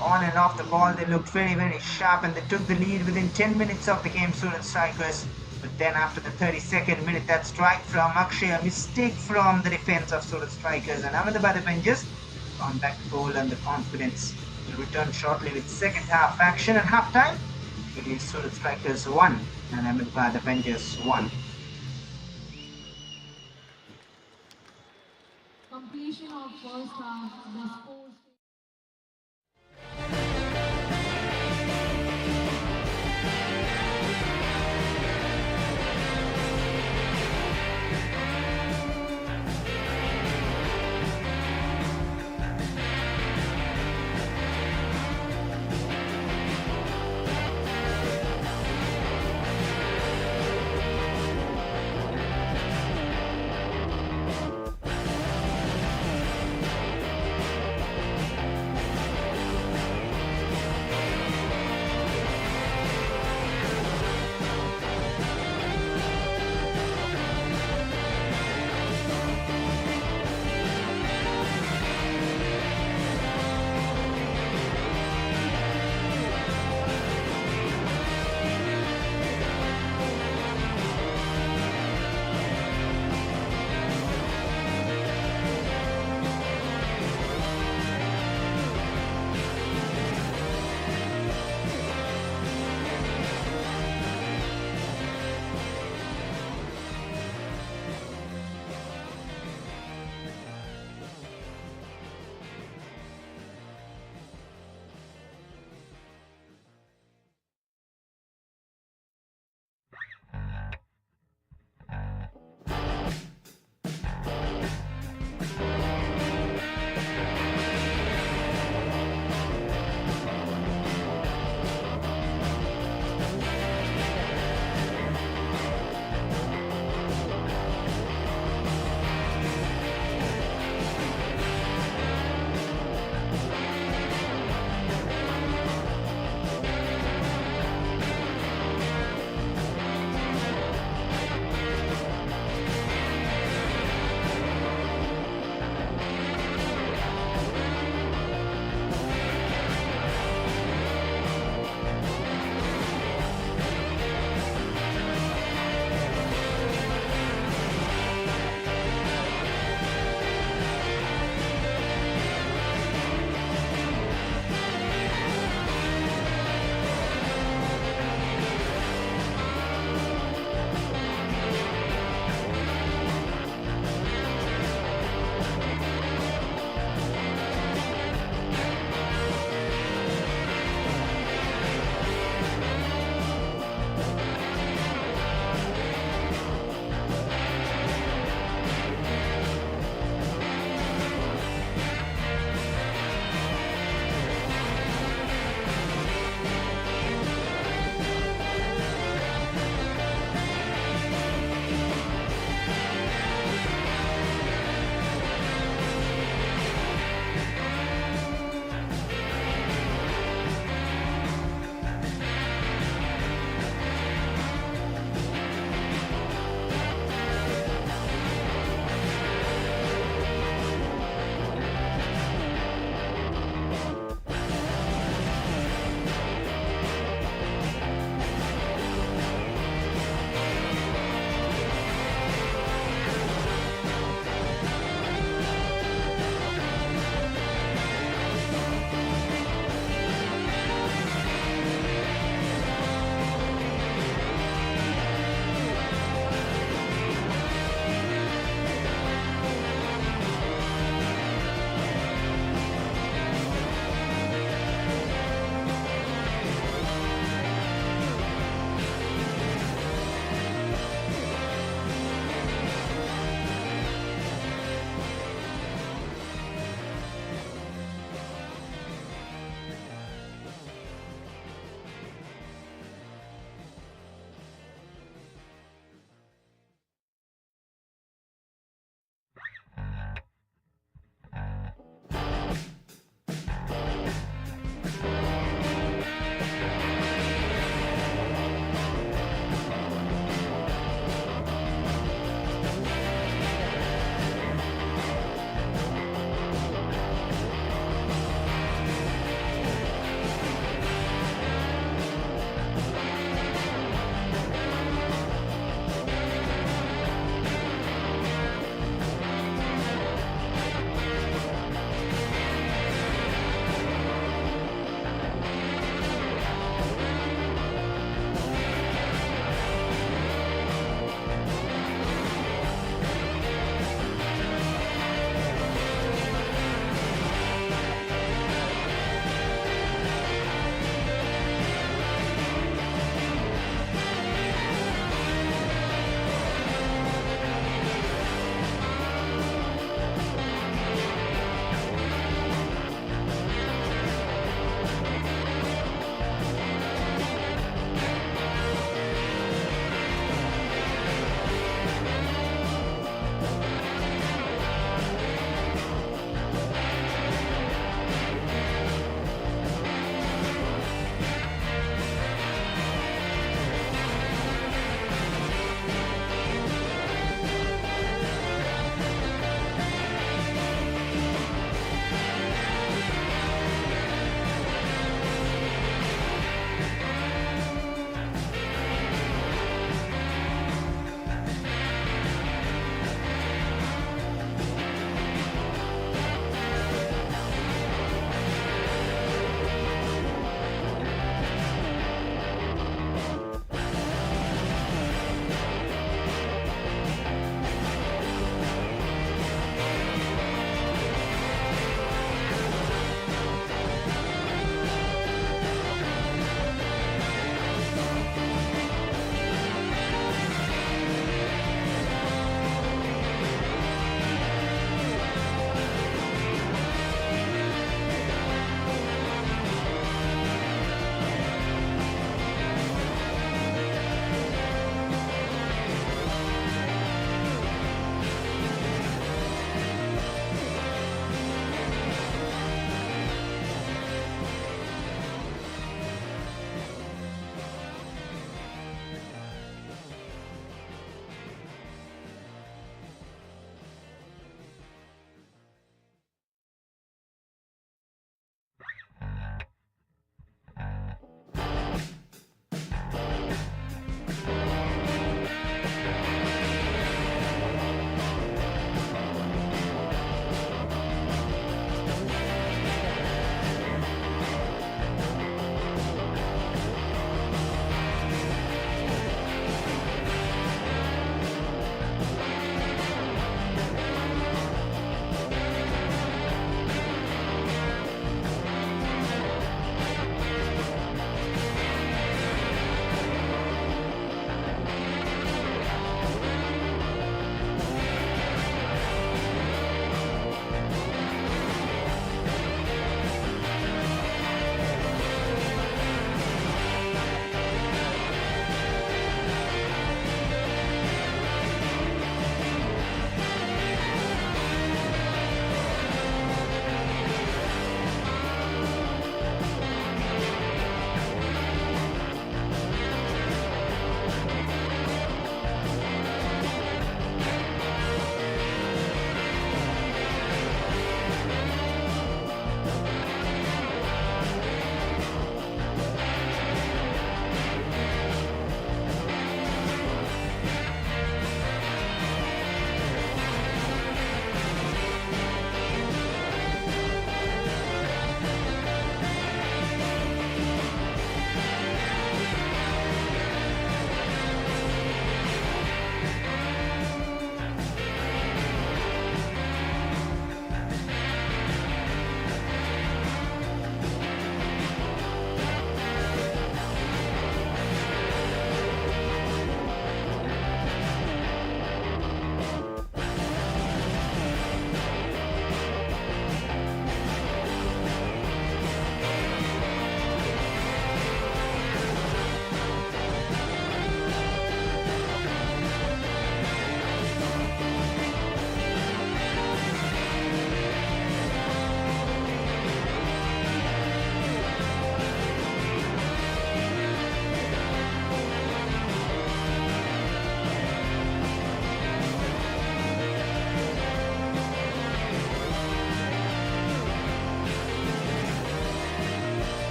on and off the ball. They looked very sharp, and they took the lead within 10 minutes of the game, Surat Strikers. But then after the 32nd minute, that strike from Akshay, a mistake from the defense of Surat Strikers, and Ahmedabad Avengers on back to goal, and the confidence will return shortly with second half action. At half time, it is Surat Strikers 1 and Ahmedabad Avengers 1. Completion of first half. The score.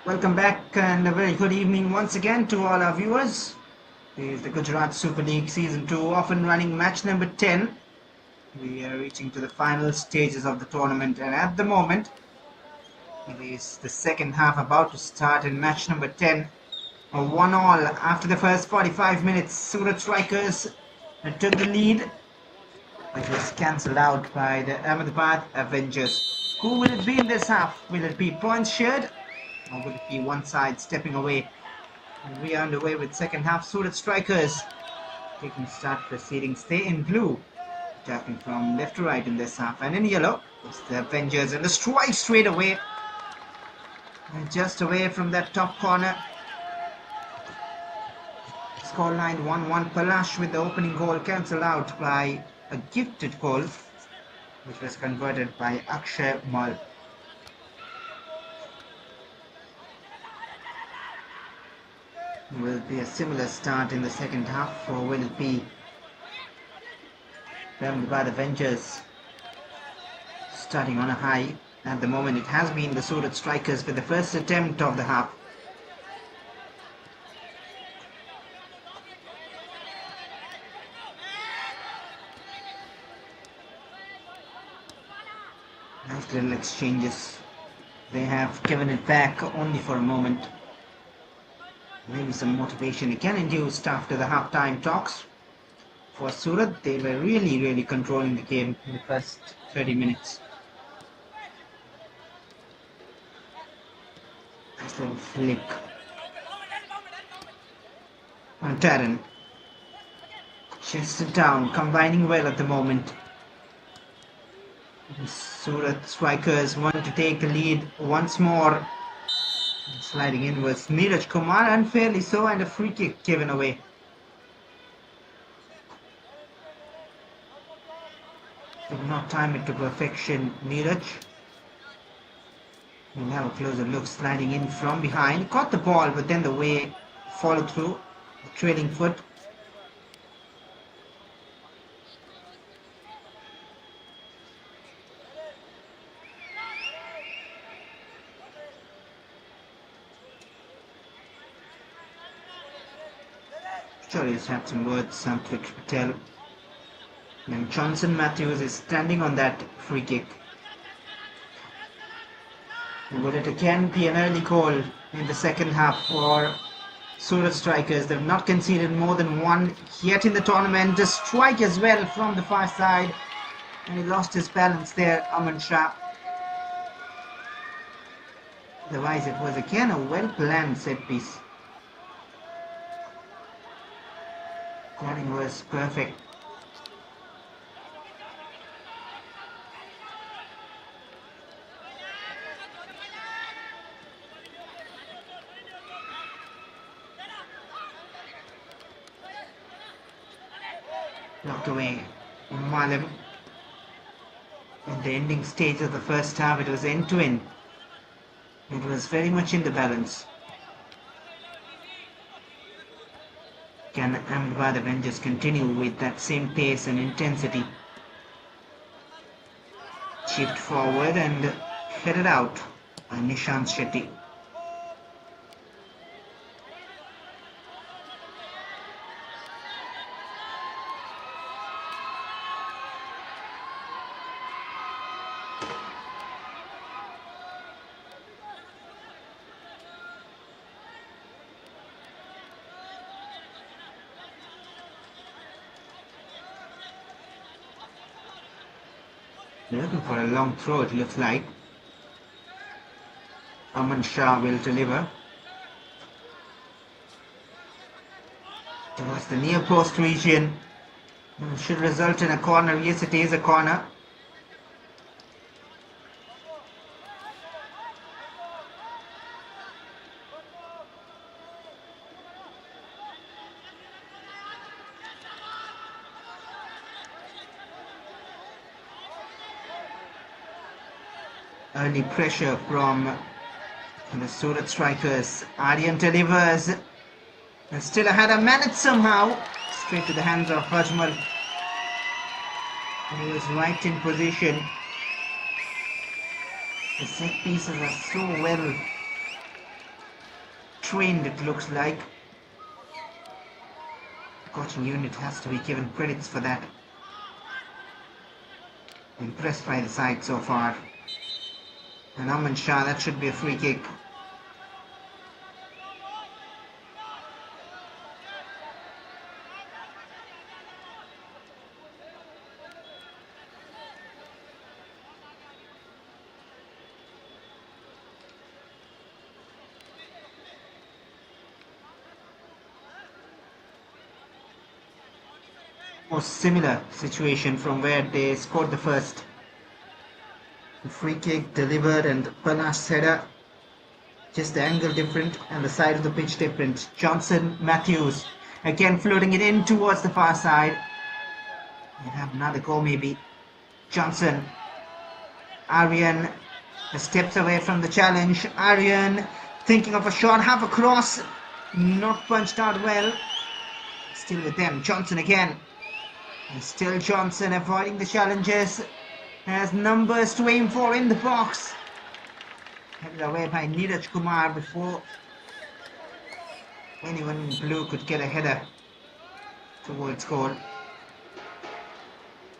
Welcome back and a very good evening once again to all our viewers. This is the Gujarat Super League Season 2, often running match number 10. We are reaching to the final stages of the tournament, and at the moment, it is the second half about to start in match number 10. A 1-all after the first 45 minutes. Surat Strikers took the lead, which was cancelled out by the Ahmedabad Avengers. Who will it be in this half? Will it be points shared, or will it be one side stepping away? And we are underway with second half. Surat Strikers taking start proceedings. They in blue, attacking from left to right in this half, and in yellow it's the Avengers, and the strike straight away, and just away from that top corner. Scoreline 1-1. Palash with the opening goal cancelled out by a gifted goal, which was converted by Akshay Mal. Will be a similar start in the second half, or will it be Ahmedabad Avengers starting on a high? At the moment it has been the Surat Strikers with the first attempt of the half. Nice little exchanges. They have given it back only for a moment. Maybe some motivation again induced after the half-time talks. For Surat, they were really controlling the game in the first 30 minutes. Nice little flick. And Taran. Chested down, combining well at the moment. Surat Strikers want to take the lead once more. Sliding in was Neeraj Kumar, unfairly so, and a free kick given away. Did not time it to perfection, Neeraj. We'll have a closer look. Sliding in from behind, caught the ball, but then the way followed through, the trailing foot. Sure, he's had some words, Samtvik Patel. And Johnson Matthews is standing on that free kick. Will it again be an early goal in the second half for Surat Strikers? They've not conceded more than one yet in the tournament. A strike as well from the far side, and he lost his balance there, Aman Shah. Otherwise, it was again a well-planned set piece. Corning was perfect. Knocked away. Malim. In the ending stage of the first half, it was end-to-end. It was very much in the balance. Can Ahmedabad Avengers continue with that same pace and intensity? Chipped forward and headed out by Nishant Shetty. They're looking for a long throw, it looks like. Aman Shah will deliver. Towards the near post region. Should result in a corner. Yes, it is a corner. early pressure from the Surat strikers. Aryan delivers. And still ahead a minute somehow. Straight to the hands of Ajmal. He was right in position. The set pieces are so well trained, it looks like. The coaching unit has to be given credits for that. Impressed by the side so far. And Aman Shah, that should be a free kick. Most similar situation from where they scored the first. The free kick delivered and Panash header. Just the angle different and the side of the pitch different. Johnson, Matthews again floating it in towards the far side. We'll have another go maybe. Johnson. Aryan steps away from the challenge. Aryan thinking of a shot, half a cross. Not punched out well. Still with them. Johnson again. And still Johnson avoiding the challenges. Has numbers to aim for in the box. Headed away by Neeraj Kumar before anyone in blue could get a header towards goal.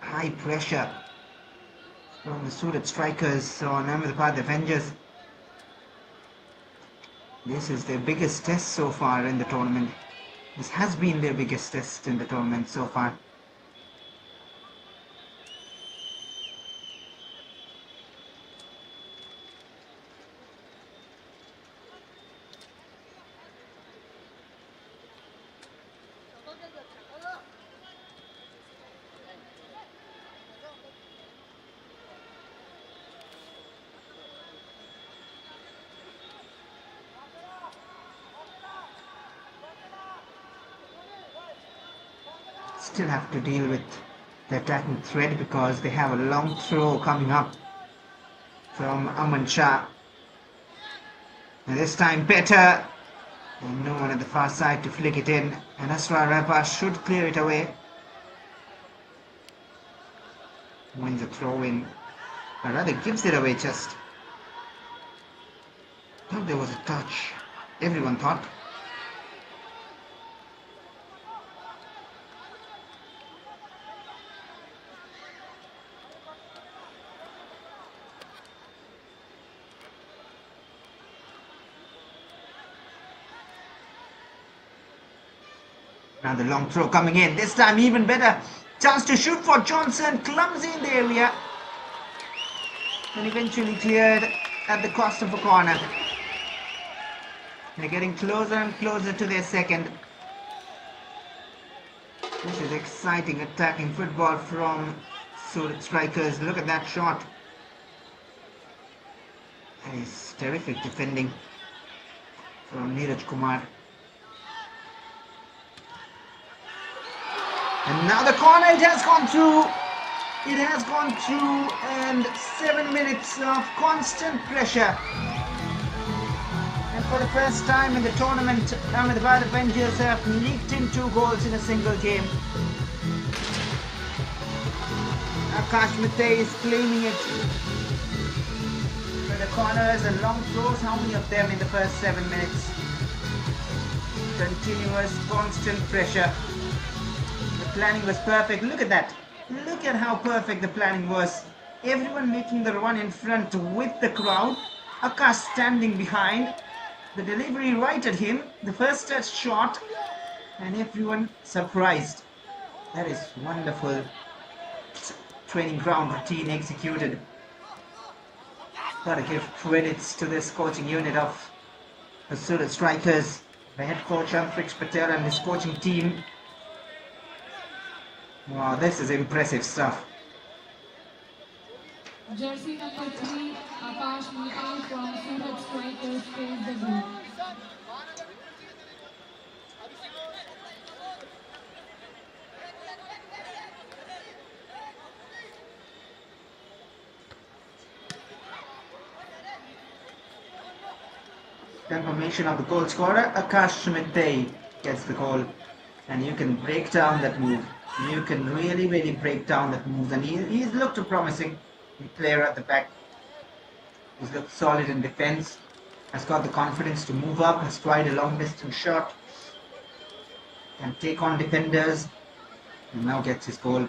High pressure from the Surat strikers on AHMEDABAD Avengers. This is their biggest test so far in the tournament. This has been their biggest test in the tournament so far. Still have to deal with the attacking threat because they have a long throw coming up from Aman Shah. And this time better. And no one at the far side to flick it in. And Asrar Rabah should clear it away. Wins a throw in. Or rather gives it away just. Thought there was a touch. Everyone thought. Now the long throw coming in. This time even better. Chance to shoot for Johnson. Clumsy in the area. And eventually cleared at the cost of a corner. They're getting closer and closer to their second. This is exciting attacking football from Surat strikers. Look at that shot. That is terrific defending from Neeraj Kumar. And now the corner, it has gone through. It has gone through, and 7 minutes of constant pressure. And for the first time in the tournament, AHMEDABAD Avengers have nicked in 2 goals in a single game. Akash Mate is claiming it. For the corners and long throws, how many of them in the first 7 minutes? Continuous, constant pressure. Planning was perfect. Look at that. Look at how perfect the planning was. Everyone making the run in front with the crowd. Akash standing behind. The delivery right at him. The first touch shot. And everyone surprised. That is wonderful. Training ground routine executed. Gotta give credits to this coaching unit of the Surat strikers. The head coach Antrix Patel and his coaching team. Wow, this is impressive stuff. Jersey number 3, Akash Mate from Surat Strikers fills the group. Confirmation of the goal scorer, Akash Mitay gets the goal. And you can break down that move. You can really break down that move. And he's looked a promising player at the back. He's looked solid in defense. Has got the confidence to move up. Has tried a long distance shot. Can take on defenders. And now gets his goal.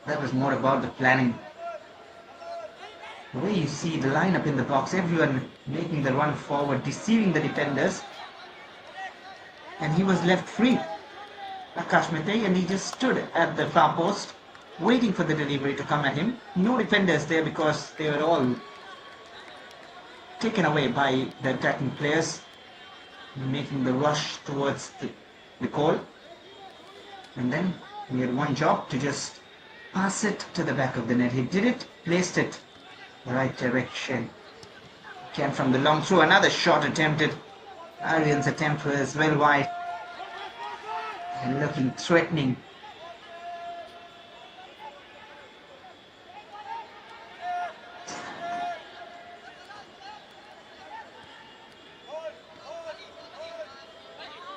That was more about the planning. The way you see the lineup in the box, everyone making the run forward, deceiving the defenders. And he was left free. Akash Mitay, and he just stood at the far post waiting for the delivery to come at him. No defenders there because they were all taken away by the attacking players, making the rush towards the goal. And then he had one job to just pass it to the back of the net. He did it, placed it the right direction. Came from the long throw, another shot attempted. Aryan's attempt was well wide and looking threatening.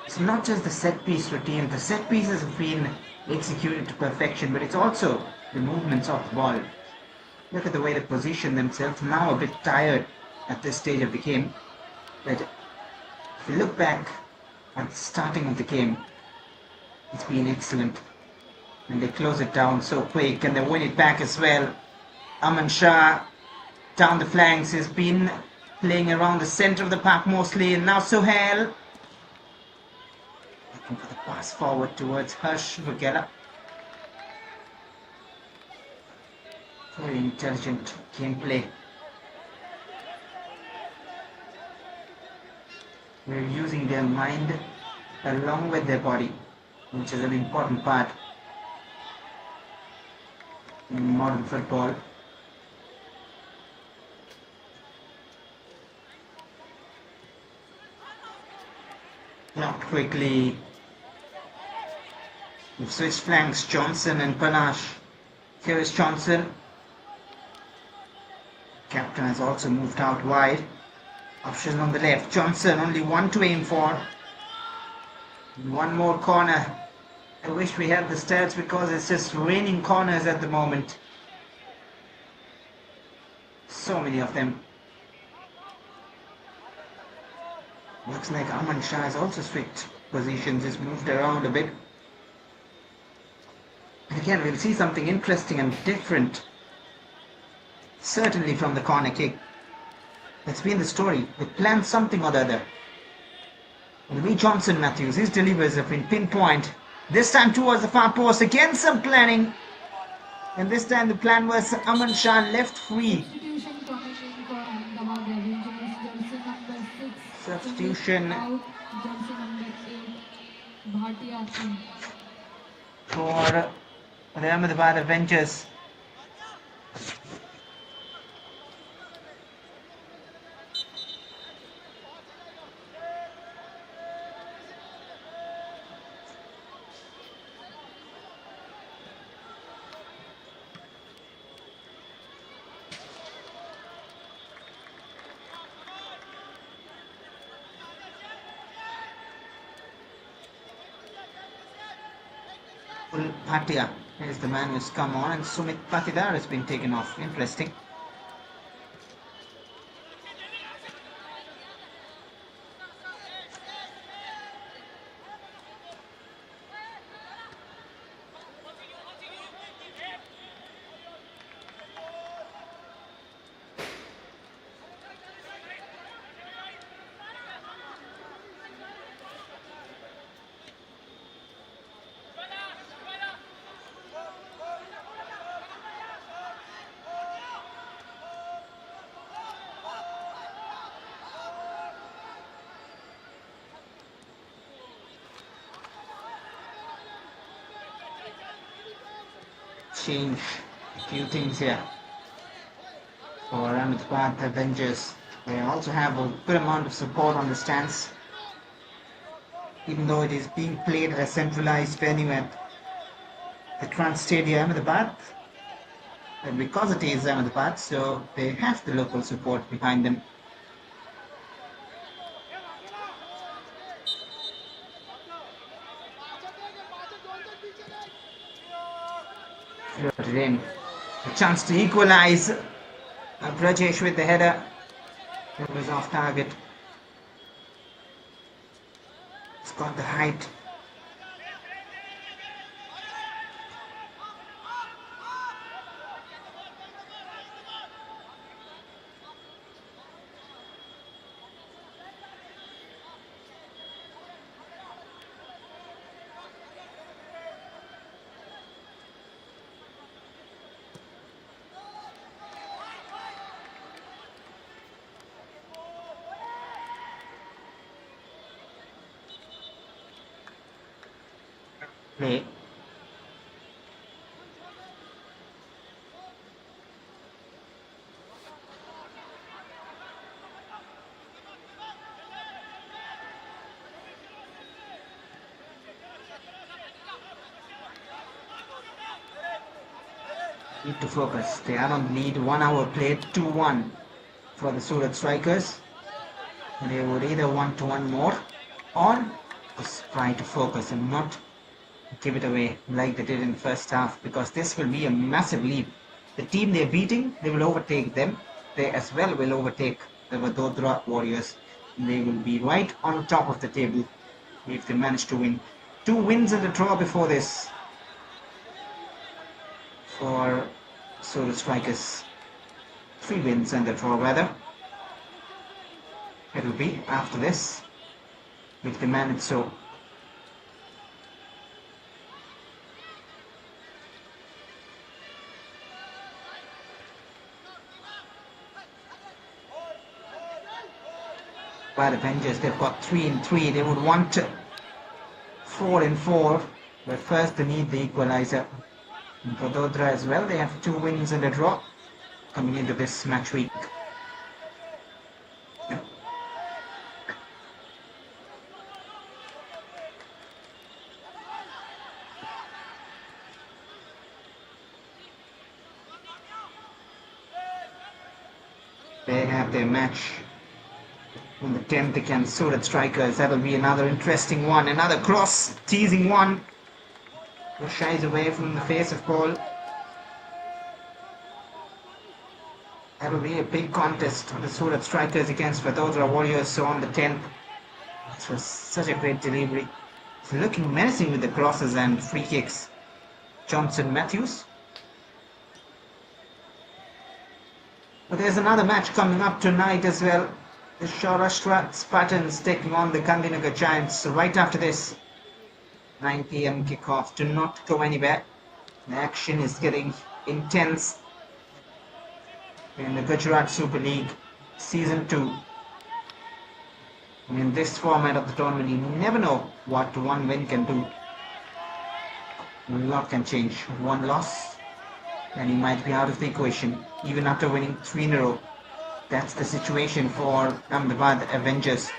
It's not just the set piece routine. The set pieces have been executed to perfection, but it's also the movements of the ball. Look at the way they position themselves. Now a bit tired at this stage of the game. But if you look back at the starting of the game, it's been excellent. And they close it down so quick and they win it back as well. Aman Shah down the flanks has been playing around the center of the park mostly, and now Sohail looking for the pass forward towards Harsh Vugela. Very intelligent gameplay. They're using their mind along with their body, which is an important part in modern football. Now quickly, we've switched flanks, Johnson and Panache. Here is Johnson. Captain has also moved out wide. Option on the left. Johnson, only one to aim for. One more corner. I wish we had the stats because it's just raining corners at the moment. So many of them. Looks like Aman Shah has also switched positions, has moved around a bit. And again, we'll see something interesting and different. Certainly from the corner kick. That's been the story. They planned something or the other. And Lee Johnson Matthews, his delivers have been pinpoint. This time towards the far post. Again some planning. And this time the plan was Aman Shah left free. Substitution coming in for Ahmedabad Avengers. Jersey number 6. Substitution Out. Jersey number 8. Bhatia in. for the Ahmedabad Avengers. Bhatia is the man who's come on, and Sumit Patidar has been taken off. Interesting. Change a few things here for Ahmedabad Avengers. They also have a good amount of support on the stands, even though it is being played at a centralized venue at the Trans Stadium Ahmedabad. And because it is Ahmedabad, so they have the local support behind them. Floated in. A chance to equalize. Brajesh with the header. It was off target. It's got the height. Play. Need to focus. They are on lead. 1 hour played. 2-1 for the Surat strikers. They would either want to one more or just try to focus and not give it away like they did in the first half, because this will be a massive lead. The team they're beating, they will overtake them. They as well will overtake the Vadodara Warriors. They will be right on top of the table if they manage to win. 2 wins and a draw before this for Surat strikers. 3 wins and a draw rather. It will be after this if they manage so. By the Avengers, they've got 3-3. They would want 4-4, but first they need the equalizer. And for Vadodara as well, they have 2 wins and a draw coming into this match week. They have their match on the 10th against Surat strikers. That will be another interesting one. Another cross, teasing one. Shies away from the face of ball. That will be a big contest on the Surat strikers against Vadodara Warriors. So on the 10th, this was such a great delivery. It's looking menacing with the crosses and free kicks. Johnson Matthews. But there's another match coming up tonight as well. The Saurashtra Spartans taking on the Gandhinagar Giants. So right after this, 9 p.m. kickoff. Do not go anywhere. The action is getting intense in the Gujarat Super League Season 2. In this format of the tournament, you never know what one win can do. A lot can change. One loss and he might be out of the equation, even after winning 3 in a row. That's the situation for Ahmedabad Avengers.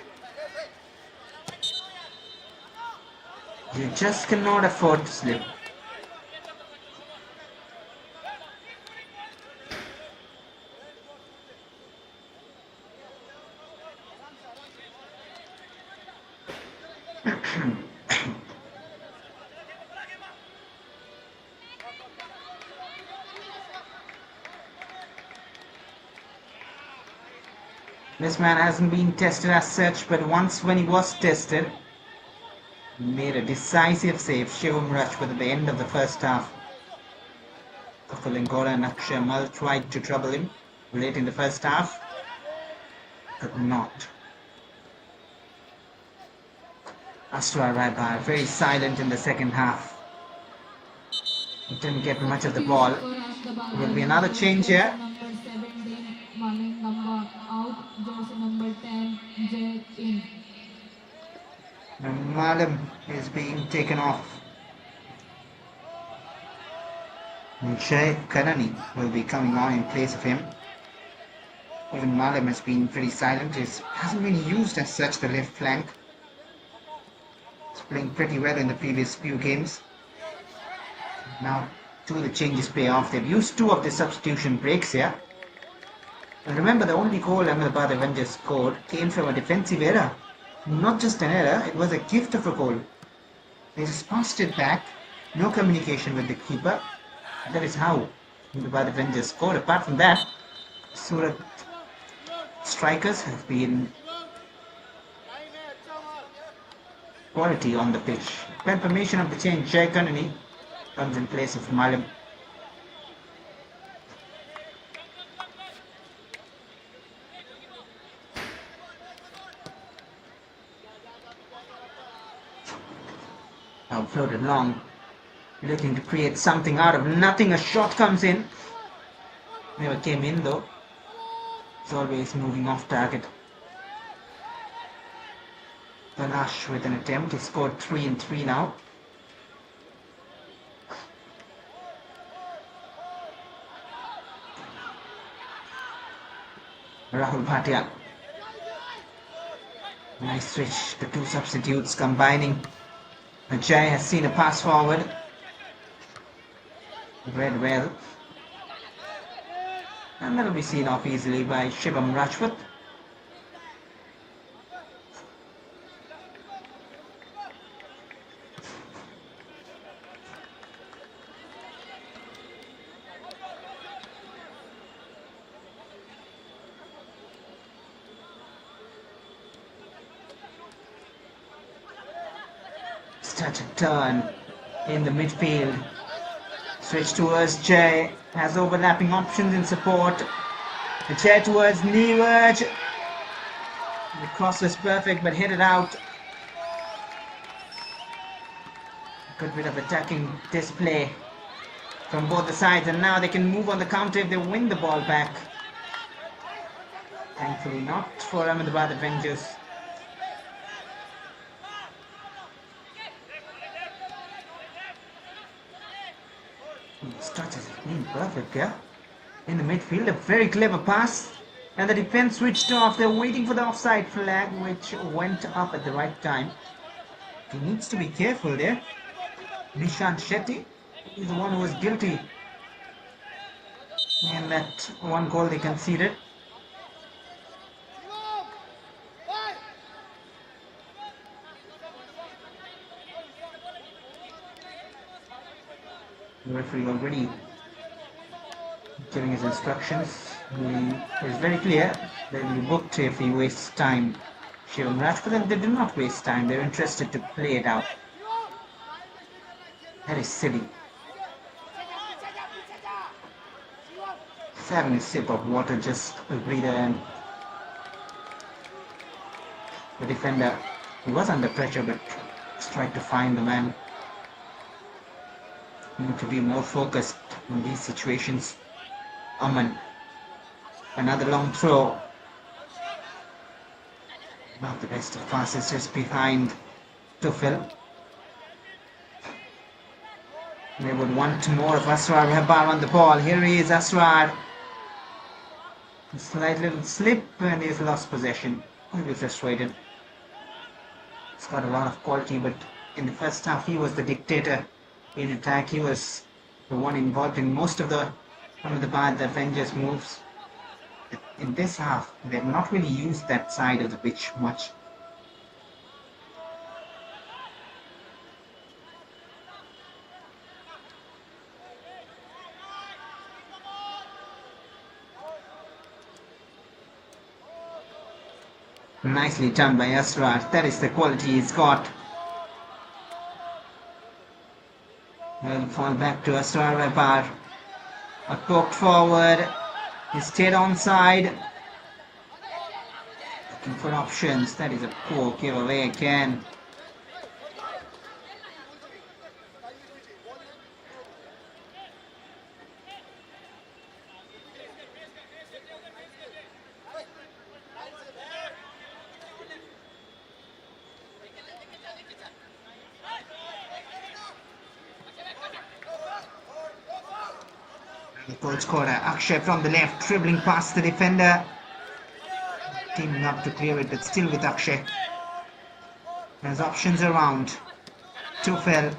You just cannot afford to slip. This man hasn't been tested as such, but once when he was tested, he made a decisive save. Shivam Rajput at the end of the first half. Lingora and Akshay Mal tried to trouble him late in the first half. Could not. Astra Raibar very silent in the second half. He didn't get much of the ball. There will be another change here. Number 17, Manik number out, jersey number 10, Jay in. And Malam is being taken off. And Jay Karani will be coming on in place of him. Even Malam has been pretty silent. He hasn't been used as such, the left flank. He's playing pretty well in the previous few games. Now 2 of the changes pay off. They've used 2 of the substitution breaks here. And remember, the only goal Ahmedabad Avengers scored came from a defensive error. Not just an error, it was a gift of a goal. They just passed it back. No communication with the keeper. That is how the Avengers scored. Apart from that, Surat strikers have been quality on the pitch. Confirmation of the change, Jay Kanani comes in place of Malim. Now floated long, looking to create something out of nothing. A shot comes in. Never came in though. It's always moving off target. Panache with an attempt. He scored 3 and 3 now. Rahul Bhatia. Nice switch. The two substitutes combining. Ajay has seen a pass forward. Read well. And that'll be seen off easily by Shivam Rajput. Such a turn in the midfield. Switch towards Jay. Has overlapping options in support. The Jay towards Neeraj. The cross was perfect but hit it out. A good bit of attacking display from both the sides, and now they can move on the counter if they win the ball back. Thankfully not for Ahmedabad Avengers. Touches perfect, yeah. In the midfield, a very clever pass, and the defense switched off. They're waiting for the offside flag, which went up at the right time. He needs to be careful there. Nishant Shetty is the one who was guilty in that one goal they conceded. The referee already giving his instructions. He is very clear. They will be booked if he wastes time. Shivam Rajput, they do not waste time. They're interested to play it out. That is silly. He's having a sip of water, just a breather, and the defender, he was under pressure but tried to find the man. Need to be more focused in these situations. Aman. Another long throw. Not the best of passes, just behind Tufel. They would want more of Asrar Hebar on the ball. Here he is, Asrar. A slight little slip and he's lost possession. He'll be frustrated. He's got a lot of quality, but in the first half he was the dictator. In attack, he was the one involved in most of the Avengers moves. In this half, they've not really used that side of the pitch much. Nicely done by Asrar. That is the quality he's got. Will fall back to Asrar Repar. A poked forward. He stayed onside. Looking for options. That is a poor giveaway again. The goal scorer Akshay from the left, dribbling past the defender. Teaming up to clear it, but still with Akshay. There's options around. Tufel.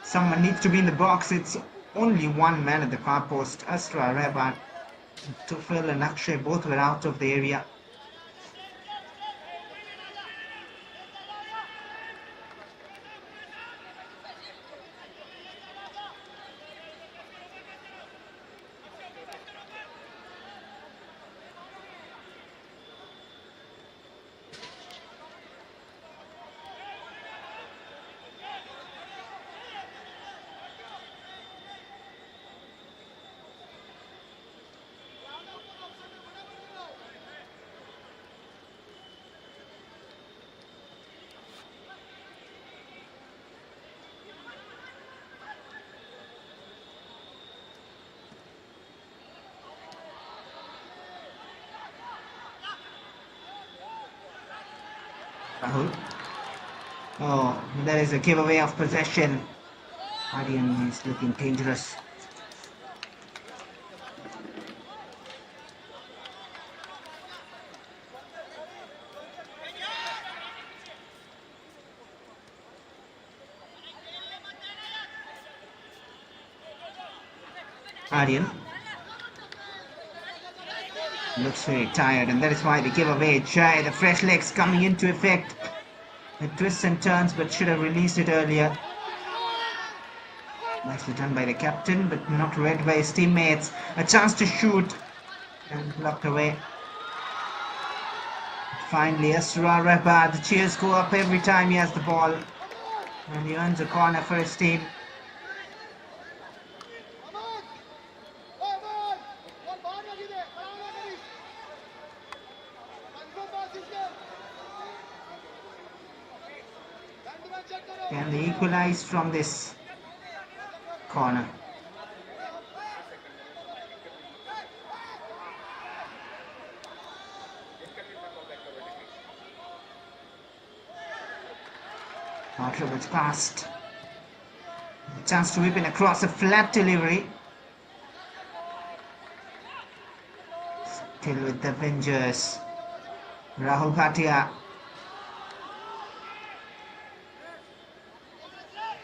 Someone needs to be in the box. It's only one man at the far post. Asra Rebat. Tufel and Akshay both were out of the area. Rahul. Oh, that is a giveaway of possession. Aryan is looking dangerous. Aryan looks very tired, and that is why they give away. Jai, the fresh legs coming into effect. It twists and turns, but should have released it earlier. Nicely done by the captain, but not read by his teammates. A chance to shoot, and blocked away. Finally, SURAT, the cheers go up every time he has the ball, and he earns a corner for his team. Can they equalize from this corner? Outrigger's passed. A chance to whip in across, a flat delivery. Still with the Avengers. Rahul Bhatia.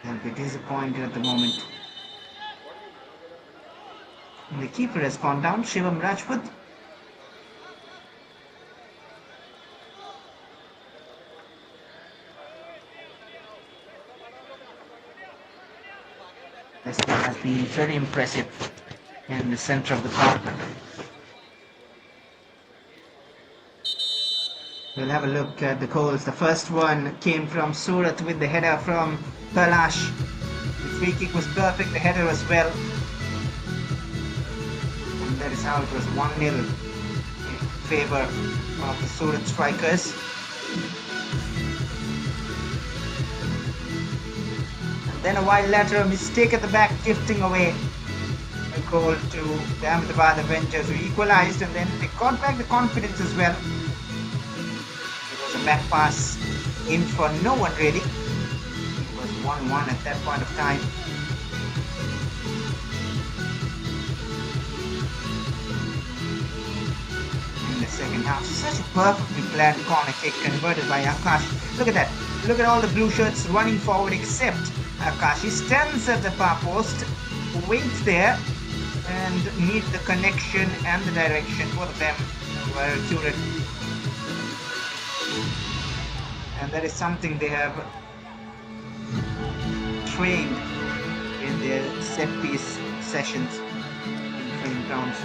They'll be disappointed at the moment. And the keeper has gone down, Shivam Rajput. This one has been very impressive in the center of the park. We'll have a look at the goals. The first one came from Surat with the header from Kailash. The free kick was perfect, the header as well. And that is how it was 1-0 in favor of the Surat strikers. And then a while later, a mistake at the back, gifting away a goal to the Ahmedabad Avengers, who equalized, and then they got back the confidence as well. A back pass in for no one really. It was 1-1 at that point of time. In the second half, such a perfectly planned corner kick converted by Akash. Look at that. Look at all the blue shirts running forward except Akash. He stands at the far post, waits there, and needs the connection and the direction. Both of them were accurate. And that is something they have trained in their set piece sessions in training grounds.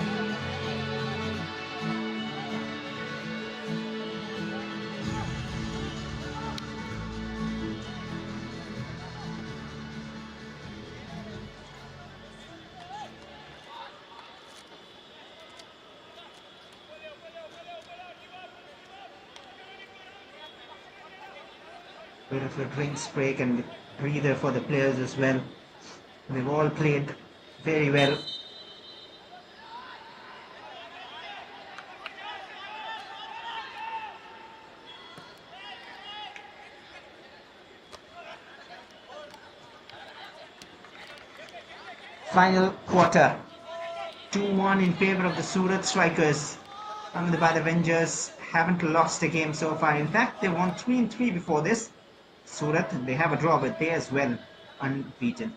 Bit of a drinks break and breather for the players as well. They've all played very well. Final quarter, 2-1 in favor of the Surat strikers. Ahmedabad Avengers haven't lost a game so far. In fact, they won 3-3 before this. Surat, they have a draw, but they as well unbeaten.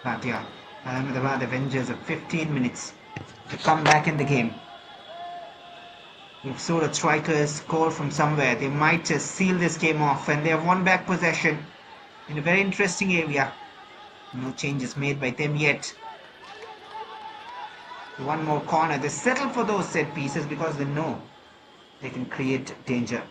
Bhatia, Ahmedabad Avengers have 15 minutes to come back in the game. If Surat strikers score from somewhere, they might just seal this game off, and they have won back possession. in a very interesting area. No changes made by them yet. One more corner. They settle for those set pieces because they know they can create danger.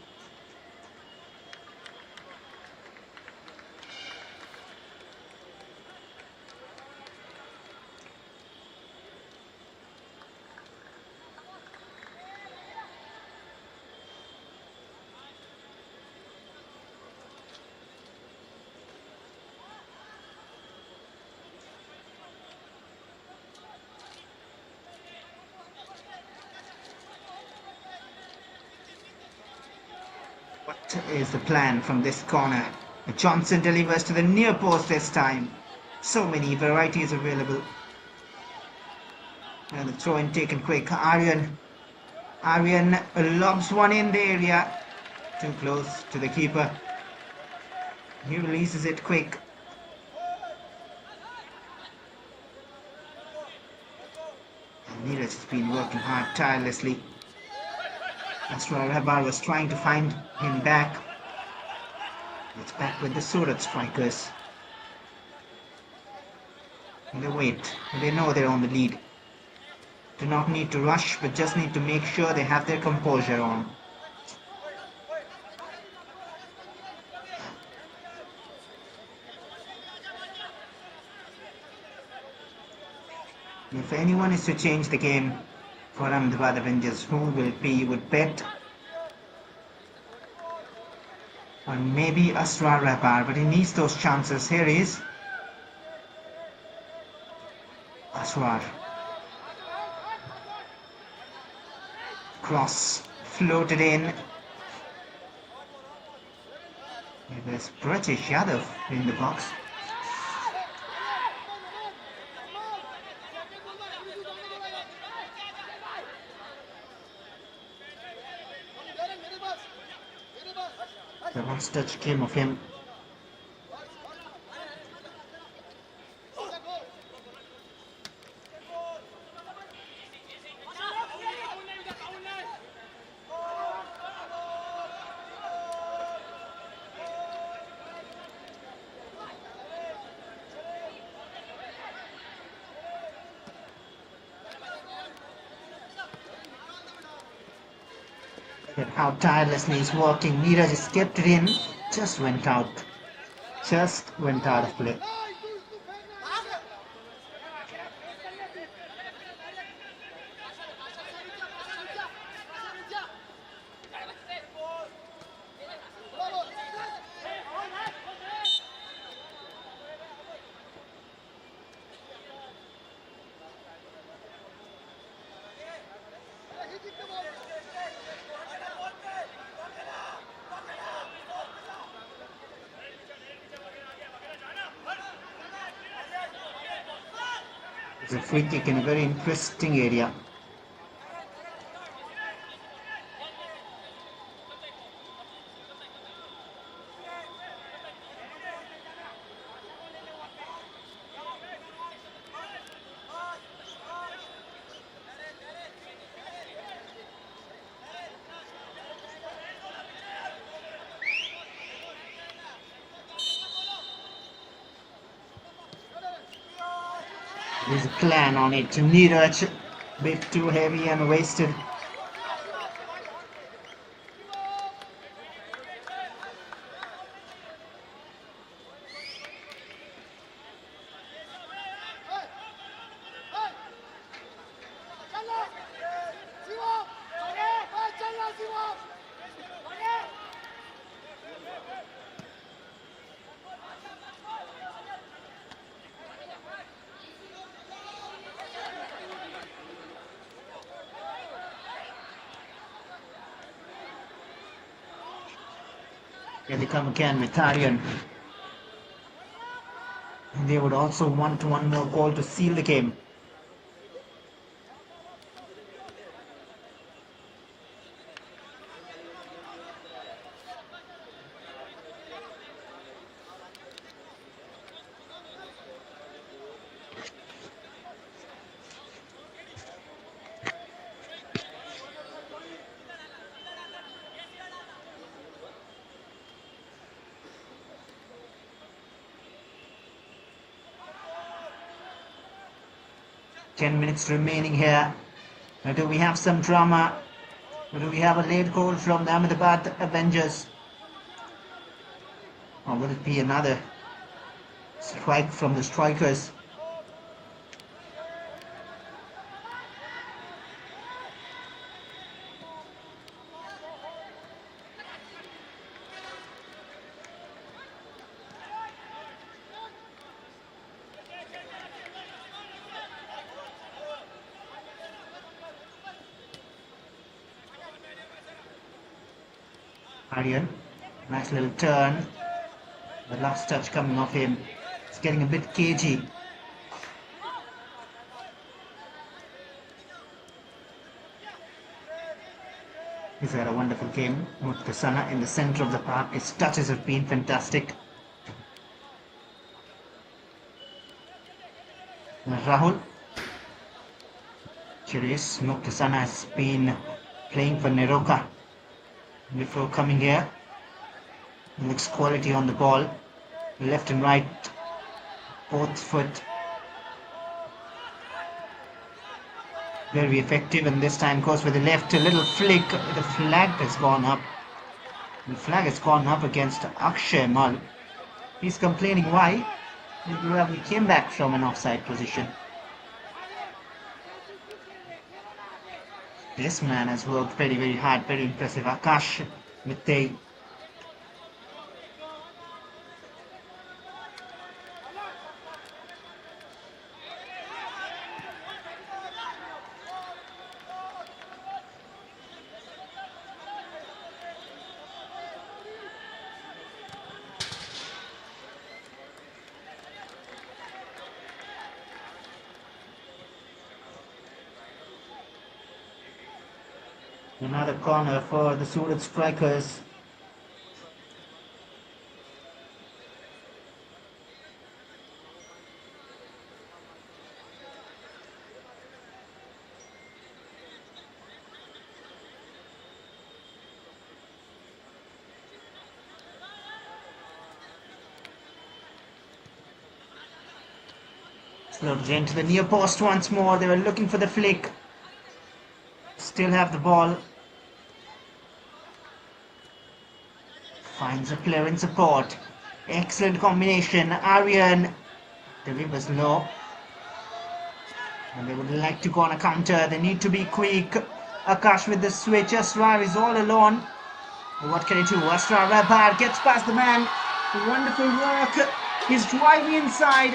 What is the plan from this corner? Johnson delivers to the near post this time. So many varieties available. And the throw in taken quick. Aryan lobs one in the area. Too close to the keeper. He releases it quick. And Neeraj has been working hard tirelessly. Asrar Rabar was trying to find him back. It's back with the Surat strikers. And they wait. They know they're on the lead. Do not need to rush, but just need to make sure they have their composure on. If anyone is to change the game for Ahmedabad Avengers, who will be, you would bet? Or maybe Asrar Rabar, but he needs those chances. Here he is. Asrar. Cross floated in. There's British Yadav in the box. The last touch came of him. Look at how tirelessly he's working. Neeraj just kept it in. Just went out. Just went out of play. It's a free kick in a very interesting area. There's a plan on it. Neeraj, a bit too heavy and wasted. Here they come again with Aryan. And they would also want one more goal to seal the game. 10 minutes remaining here. Do we have some drama? Or do we have a late goal from the Ahmedabad Avengers? Or will it be another strike from the strikers? Aryan, nice little turn. The last touch coming off him. It's getting a bit cagey. He's had a wonderful game. Murtasana in the center of the park. His touches have been fantastic. Rahul. Curious, Murtasana has been playing for Neroka before coming here. Looks quality on the ball. Left and right, both foot. Very effective, and this time goes with the left. A little flick. The flag has gone up. The flag has gone up against Akshay Mal. He's complaining why. He came back from an offside position. This man has worked very, very hard. Very impressive. Akash Mittei. Another corner for the Surat strikers. Sloped into the near post once more. They were looking for the flick. Still have the ball. Finds a player in support. Excellent combination. Aryan delivers low. And they would like to go on a counter. They need to be quick. Akash with the switch. Asrar is all alone. What can he do? Asrar Rabar gets past the man. Wonderful work. He's driving inside.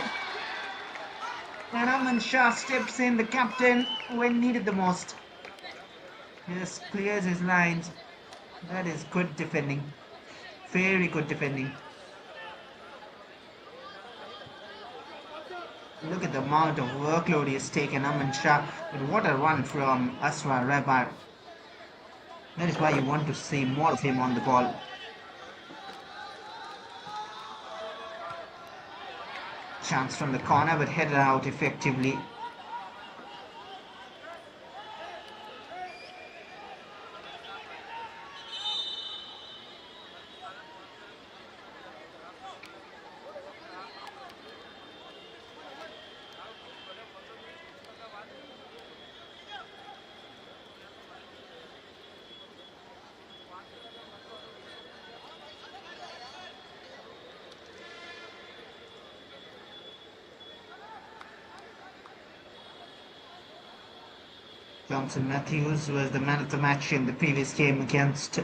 And Aman Shah steps in, the captain, when needed the most. Just clears his lines. That is good defending. Very good defending. Look at the amount of workload he has taken, Aman Shah. But what a run from Asrar Rabar. That is why you want to see more of him on the ball. Chance from the corner, but headed out effectively. Johnson Matthews was the man of the match in the previous game against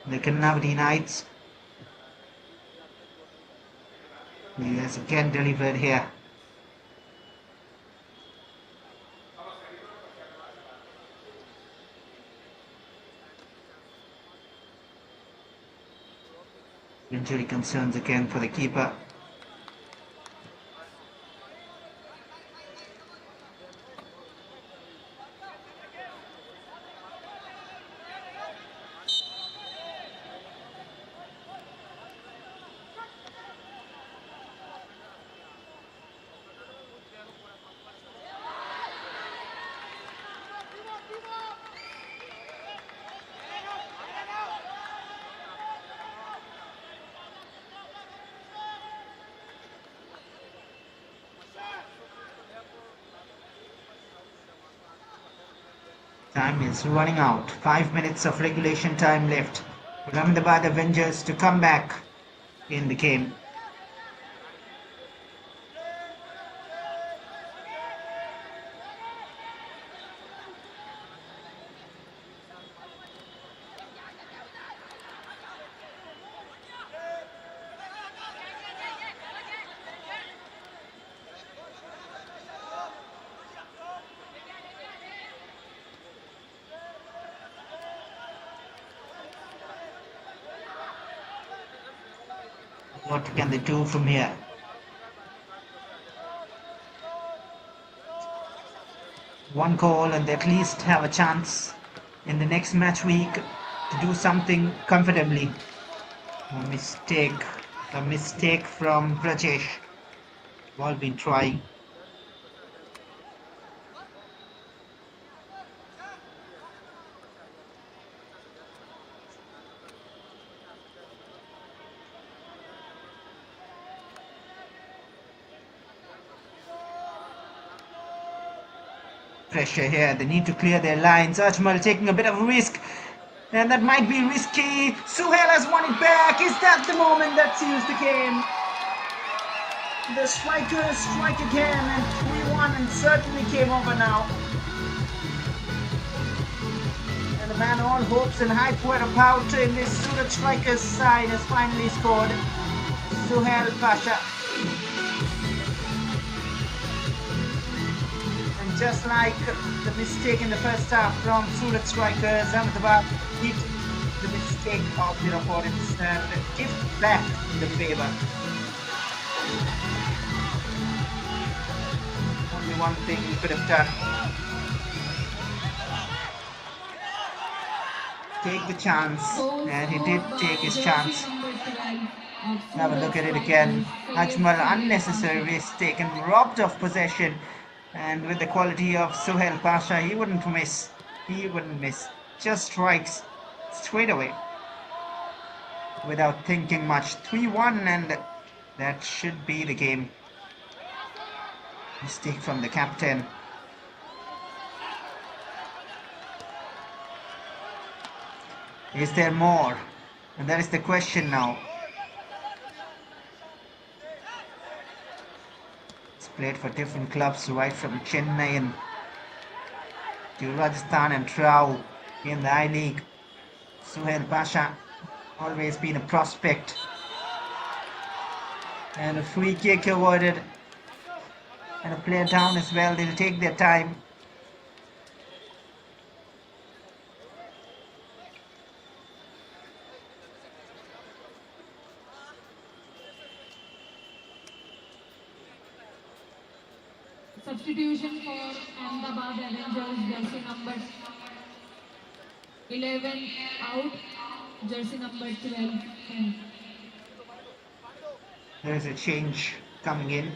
the Kannavati Knights. He has again delivered here. Injury concerns again for the keeper. Time is running out. 5 minutes of regulation time left for Ahmedabad Avengers to come back in the game. What can they do from here? One goal and they at least have a chance in the next match week to do something comfortably. A mistake from Brajesh. Ball been trying. Pressure here, they need to clear their lines. Ajmal taking a bit of a risk, and that might be risky. Suhail has won it back. Is that the moment that seals the game? The strikers strike again, and 3-1 and certainly came over now. And the man all hopes and hype were about in this Surat strikers side has finally scored. Suhail Pasha. Just like the mistake in the first half from Surat strikers, Ahmedabad did the mistake of their opponents and give back the favour. Only one thing he could have done. Take the chance, and he did take his chance. Have a look at it again. Ajmal unnecessary risk taken, robbed of possession. And with the quality of Suhail Pasha, he wouldn't miss. He wouldn't miss. Just strikes straight away without thinking much. 3-1, and that should be the game. Mistake from the captain. Is there more? And that is the question now. Played for different clubs right from Chennai and to Rajasthan and Trau in the I-League. Suhail Pasha, always been a prospect. And a free kick avoided. And a player down as well. They'll take their time. Substitution for Ahmedabad Avengers, jersey number 11 out, jersey number 12 in. There is a change coming in.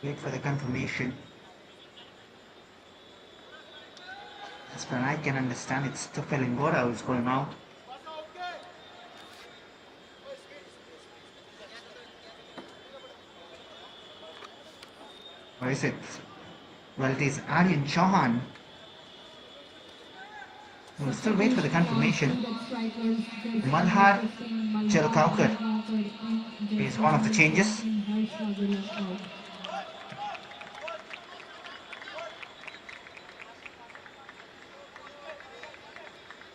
Wait for the confirmation. As far as I can understand, it's Tufel who's going out. Or is it? Well, it is Aryan Chauhan. We'll still wait for the confirmation. Malhar Chelkaukar is one of the changes.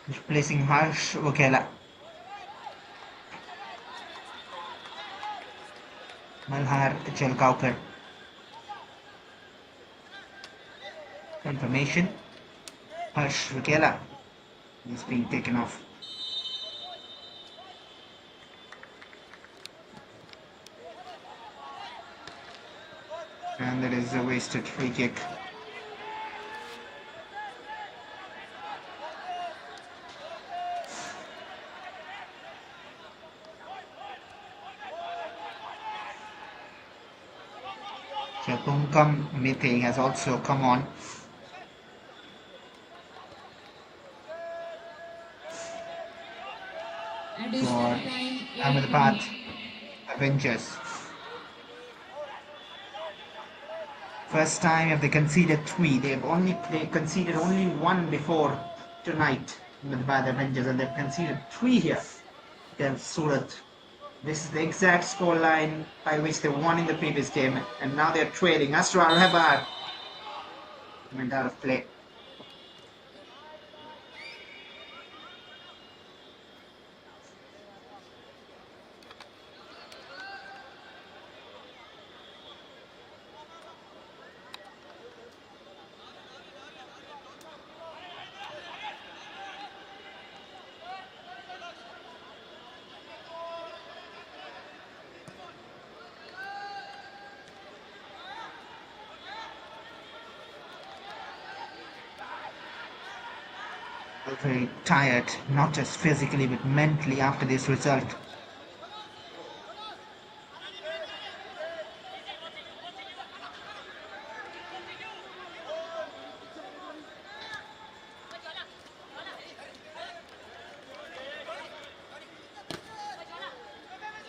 Replacing Harsh Vakela. Malhar Chelkaukar. Confirmation. Harsh Vakela is being taken off. And that is a wasted free kick. Chapungkam Mite has also come on. For Ahmedabad Avengers. First time have they conceded 3. They conceded only 1 before tonight by the Avengers, and they've conceded 3 here against Surat. This is the exact scoreline by which they won in the previous game, and now they're trailing. AHMEDABAD went out of play. Very tired, not just physically but mentally after this result.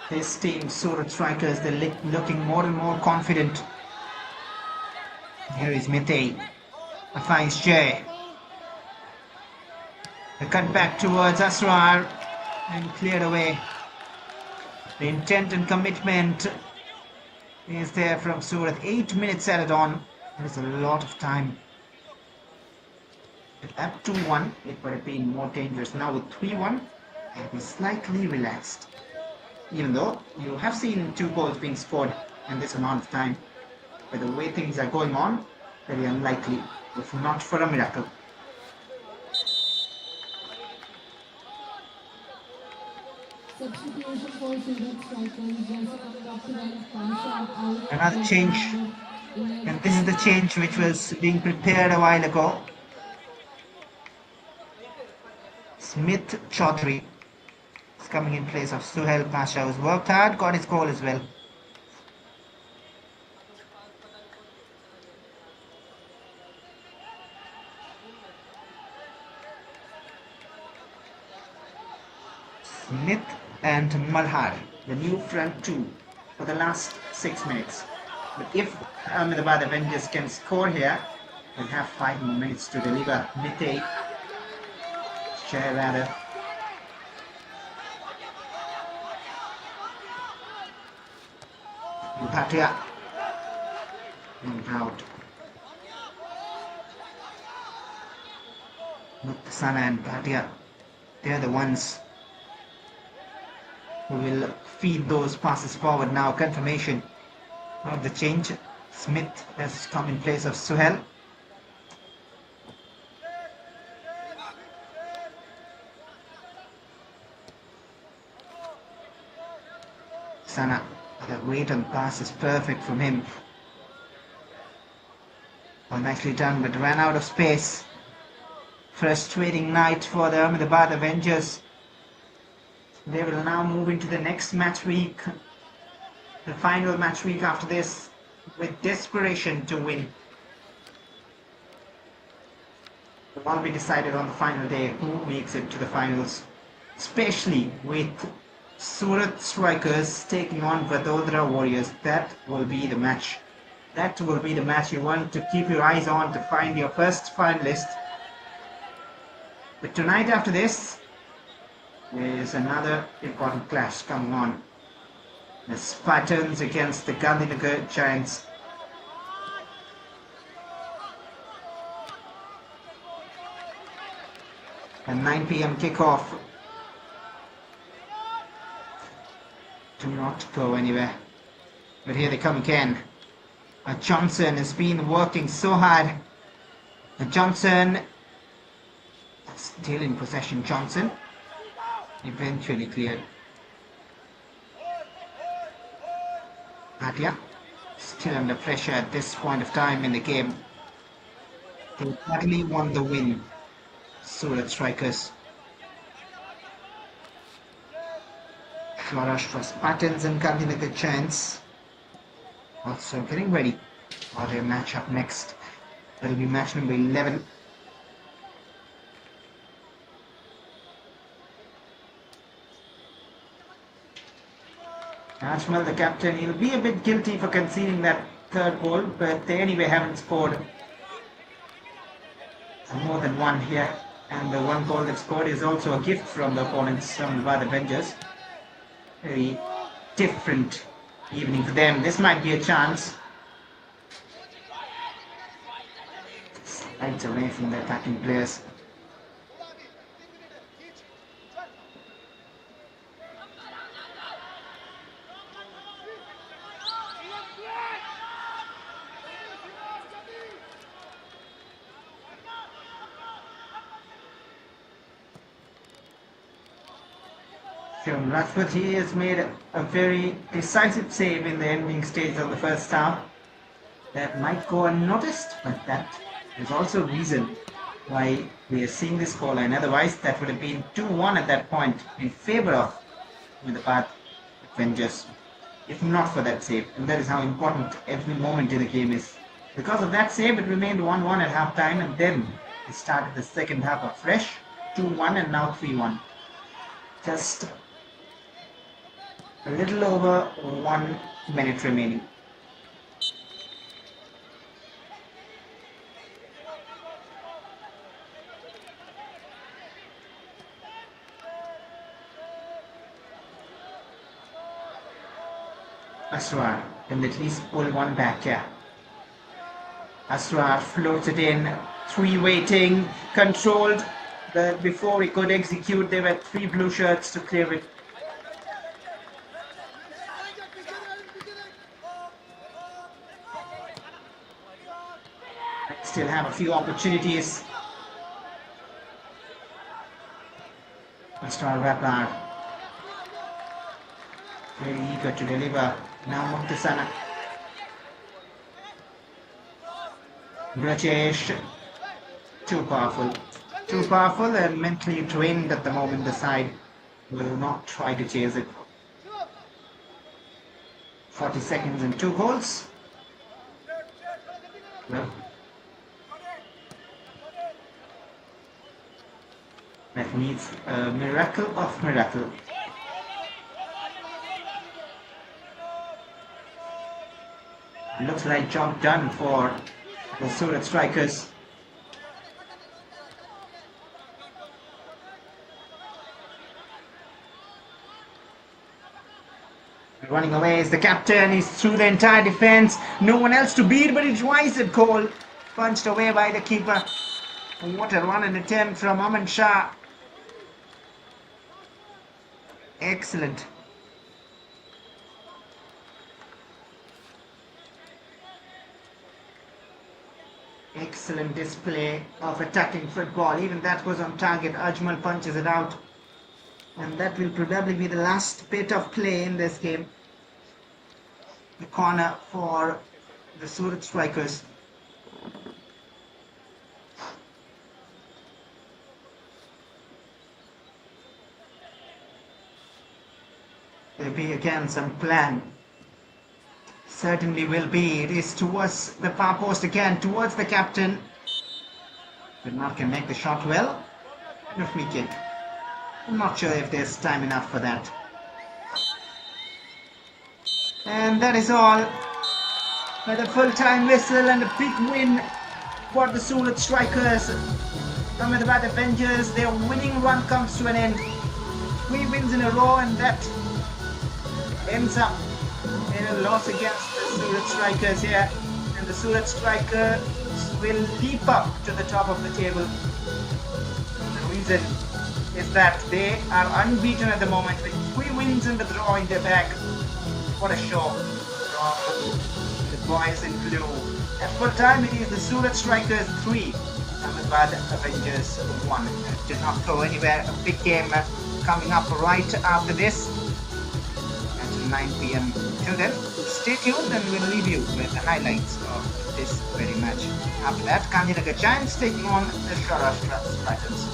This team, Surat Strikers, they're looking more and more confident. Here is Mitei, finds Jay. The cut back towards Asrar and cleared away. The intent and commitment is there from Surat. 8 minutes added on. There's a lot of time. At 2-1, it would have been more dangerous. Now with 3-1, they'll be slightly relaxed. Even though you have seen 2 goals being scored in this amount of time. But the way things are going on, very unlikely, if not for a miracle. Substitution for Surat strikers, jersey number 12, Pasha, Another change, and this is the change which was being prepared a while ago. Smith Chaudhary is coming in place of Suhail Pasha, who's worked hard, got his goal as well. Smith and Malhar, the new front 2 for the last 6 minutes. But if Ahmedabad Avengers can score here, they'll have 5 more minutes to deliver. Mitei, share rather. Bhatia, and out. Muktasana and Bhatia, they're the ones who will feed those passes forward now. Confirmation of the change. Smith has come in place of Suhail. Sana, the weight on pass is perfect from him. Well, nicely done, but ran out of space. Frustrating night for the Ahmedabad Avengers. They will now move into the next match week, the final match week after this, with desperation to win. It will all be decided on the final day who makes it to the finals, especially with Surat Strikers taking on Vadodara Warriors. That will be the match. That will be the match you want to keep your eyes on to find your first finalist. But tonight after this, there is another important clash coming on. The Spartans against the Gandhinagar Giants. A 9 p.m. kickoff. Do not go anywhere. But here they come again. Johnson has been working so hard. Johnson still in possession. Johnson eventually cleared. Bhatia still under pressure at this point of time in the game. They finally won the win. Surat Strikers. Maharashtra Spartans and Gandhinagar Giants also getting ready for their match up next. That will be match number 11. Ashmal, the captain, he'll be a bit guilty for conceding that third goal, but they anyway haven't scored more than one here. And the one goal they've scored is also a gift from the opponents, by the Avengers. Very different evening for them. This might be a chance. Slides away from the attacking players. From Rashford, he has made a very decisive save in the ending stage of the first half. That might go unnoticed, but that is also a reason why we are seeing this scoreline. Otherwise, that would have been 2-1 at that point in favour of Ahmedabad Avengers, if not for that save. And that is how important every moment in the game is. Because of that save, it remained 1-1 at half time, and then it started the second half afresh, 2-1 and now 3-1. Just a little over 1 minute remaining. Asrar can at least pull one back here. Asrar floats it in, 3 waiting, controlled, but before he could execute there were 3 blue shirts to clear it. Still have a few opportunities. Asrar Rappler very eager to deliver. Now Muktasana. Brajesh, too powerful and mentally drained at the moment. The side will not try to chase it. 40 seconds and 2 goals. Well, that needs a miracle of miracle. Looks like job done for the Surat strikers. Running away is the captain. He's through the entire defense. No one else to beat, but it's twice at goal. Punched away by the keeper. What a run and attempt from Aman Shah. Excellent. Excellent display of attacking football. Even that was on target. Ajmal punches it out. And that will probably be the last bit of play in this game. The corner for the Surat strikers. There'll be again some plan. Certainly will be. It is towards the far post again, towards the captain. Bernard can make the shot well. And a free kick. I'm not sure if there's time enough for that. And that is all. With a full-time whistle and a big win for the Surat strikers. Ahmedabad Avengers, their winning run comes to an end. 3 wins in a row, and that ends up in a loss against the Surat strikers here. And the Surat strikers will leap up to the top of the table. The reason is that they are unbeaten at the moment with 3 wins and a draw in their bag. What a show from the boys in blue. At full time, it is the Surat strikers 3, Ahmedabad Avengers 1. It did not go anywhere. A big game coming up right after this at 9 p.m. Till then, stay tuned and we'll leave you with the highlights of this very match. After that, Gandhinagar Giants taking on the Saurashtra Strikers.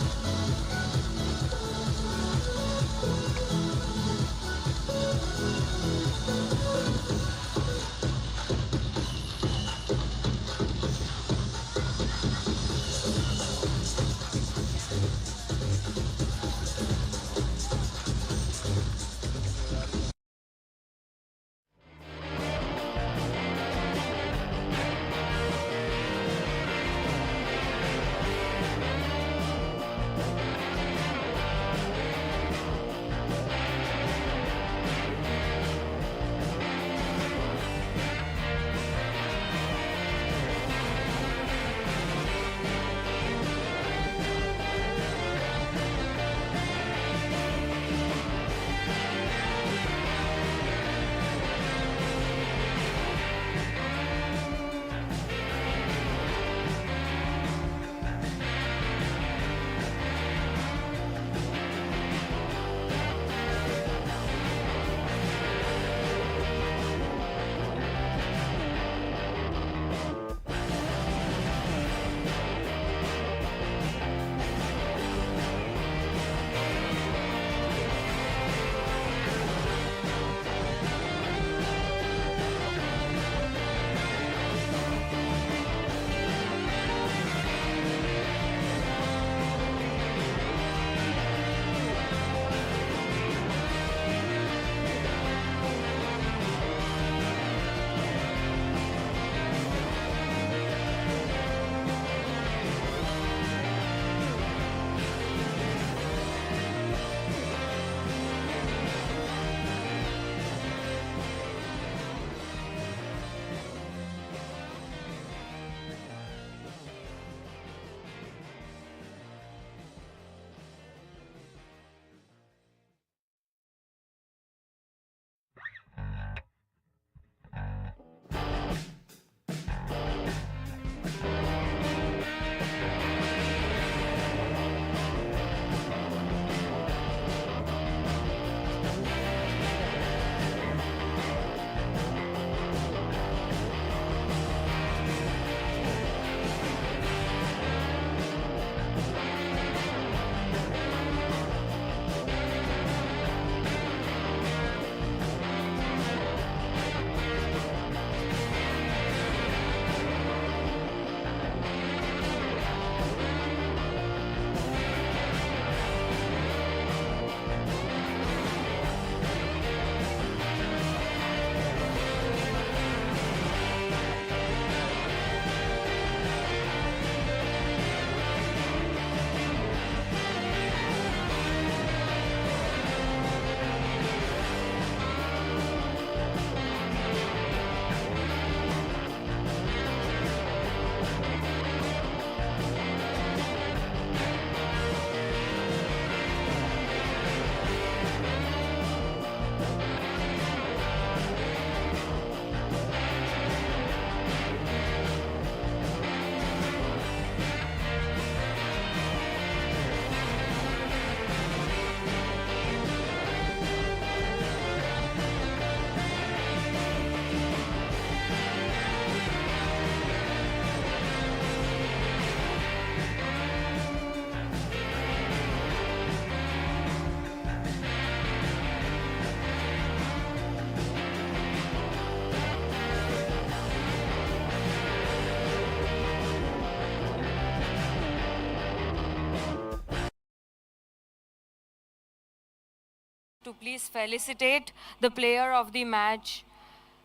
to please felicitate the player of the match,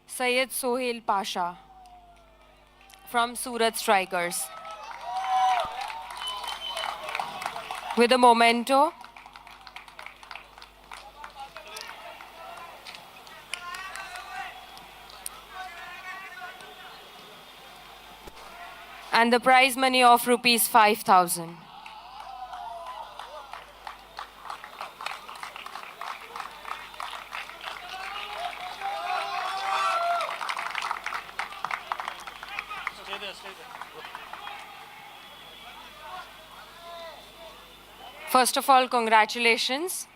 Syed Sohail Pasha from Surat Strikers. With a memento, and the prize money of rupees 5,000. First of all, congratulations.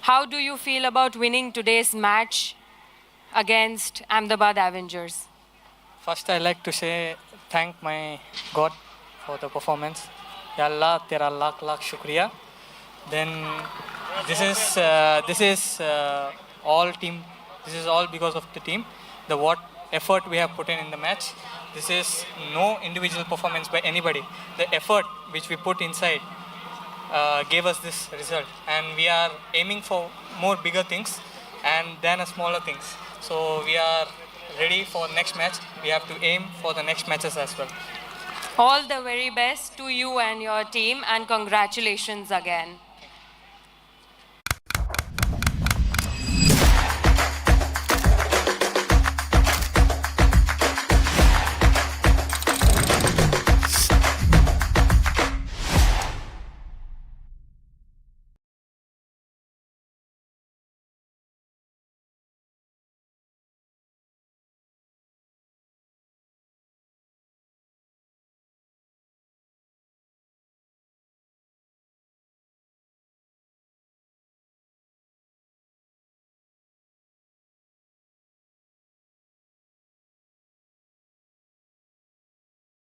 How do you feel about winning today's match against Ahmedabad Avengers? First, I like to say thank my God for the performance. Ya Allah, tera lakh lakh shukriya. Then this is all team. This is all because of the team. The what effort we have put in the match. This is no individual performance by anybody. The effort which we put inside gave us this result, and we are aiming for more bigger things and then smaller things. So we are ready for next match. We have to aim for the next matches as well. All the very best to you and your team, and congratulations again.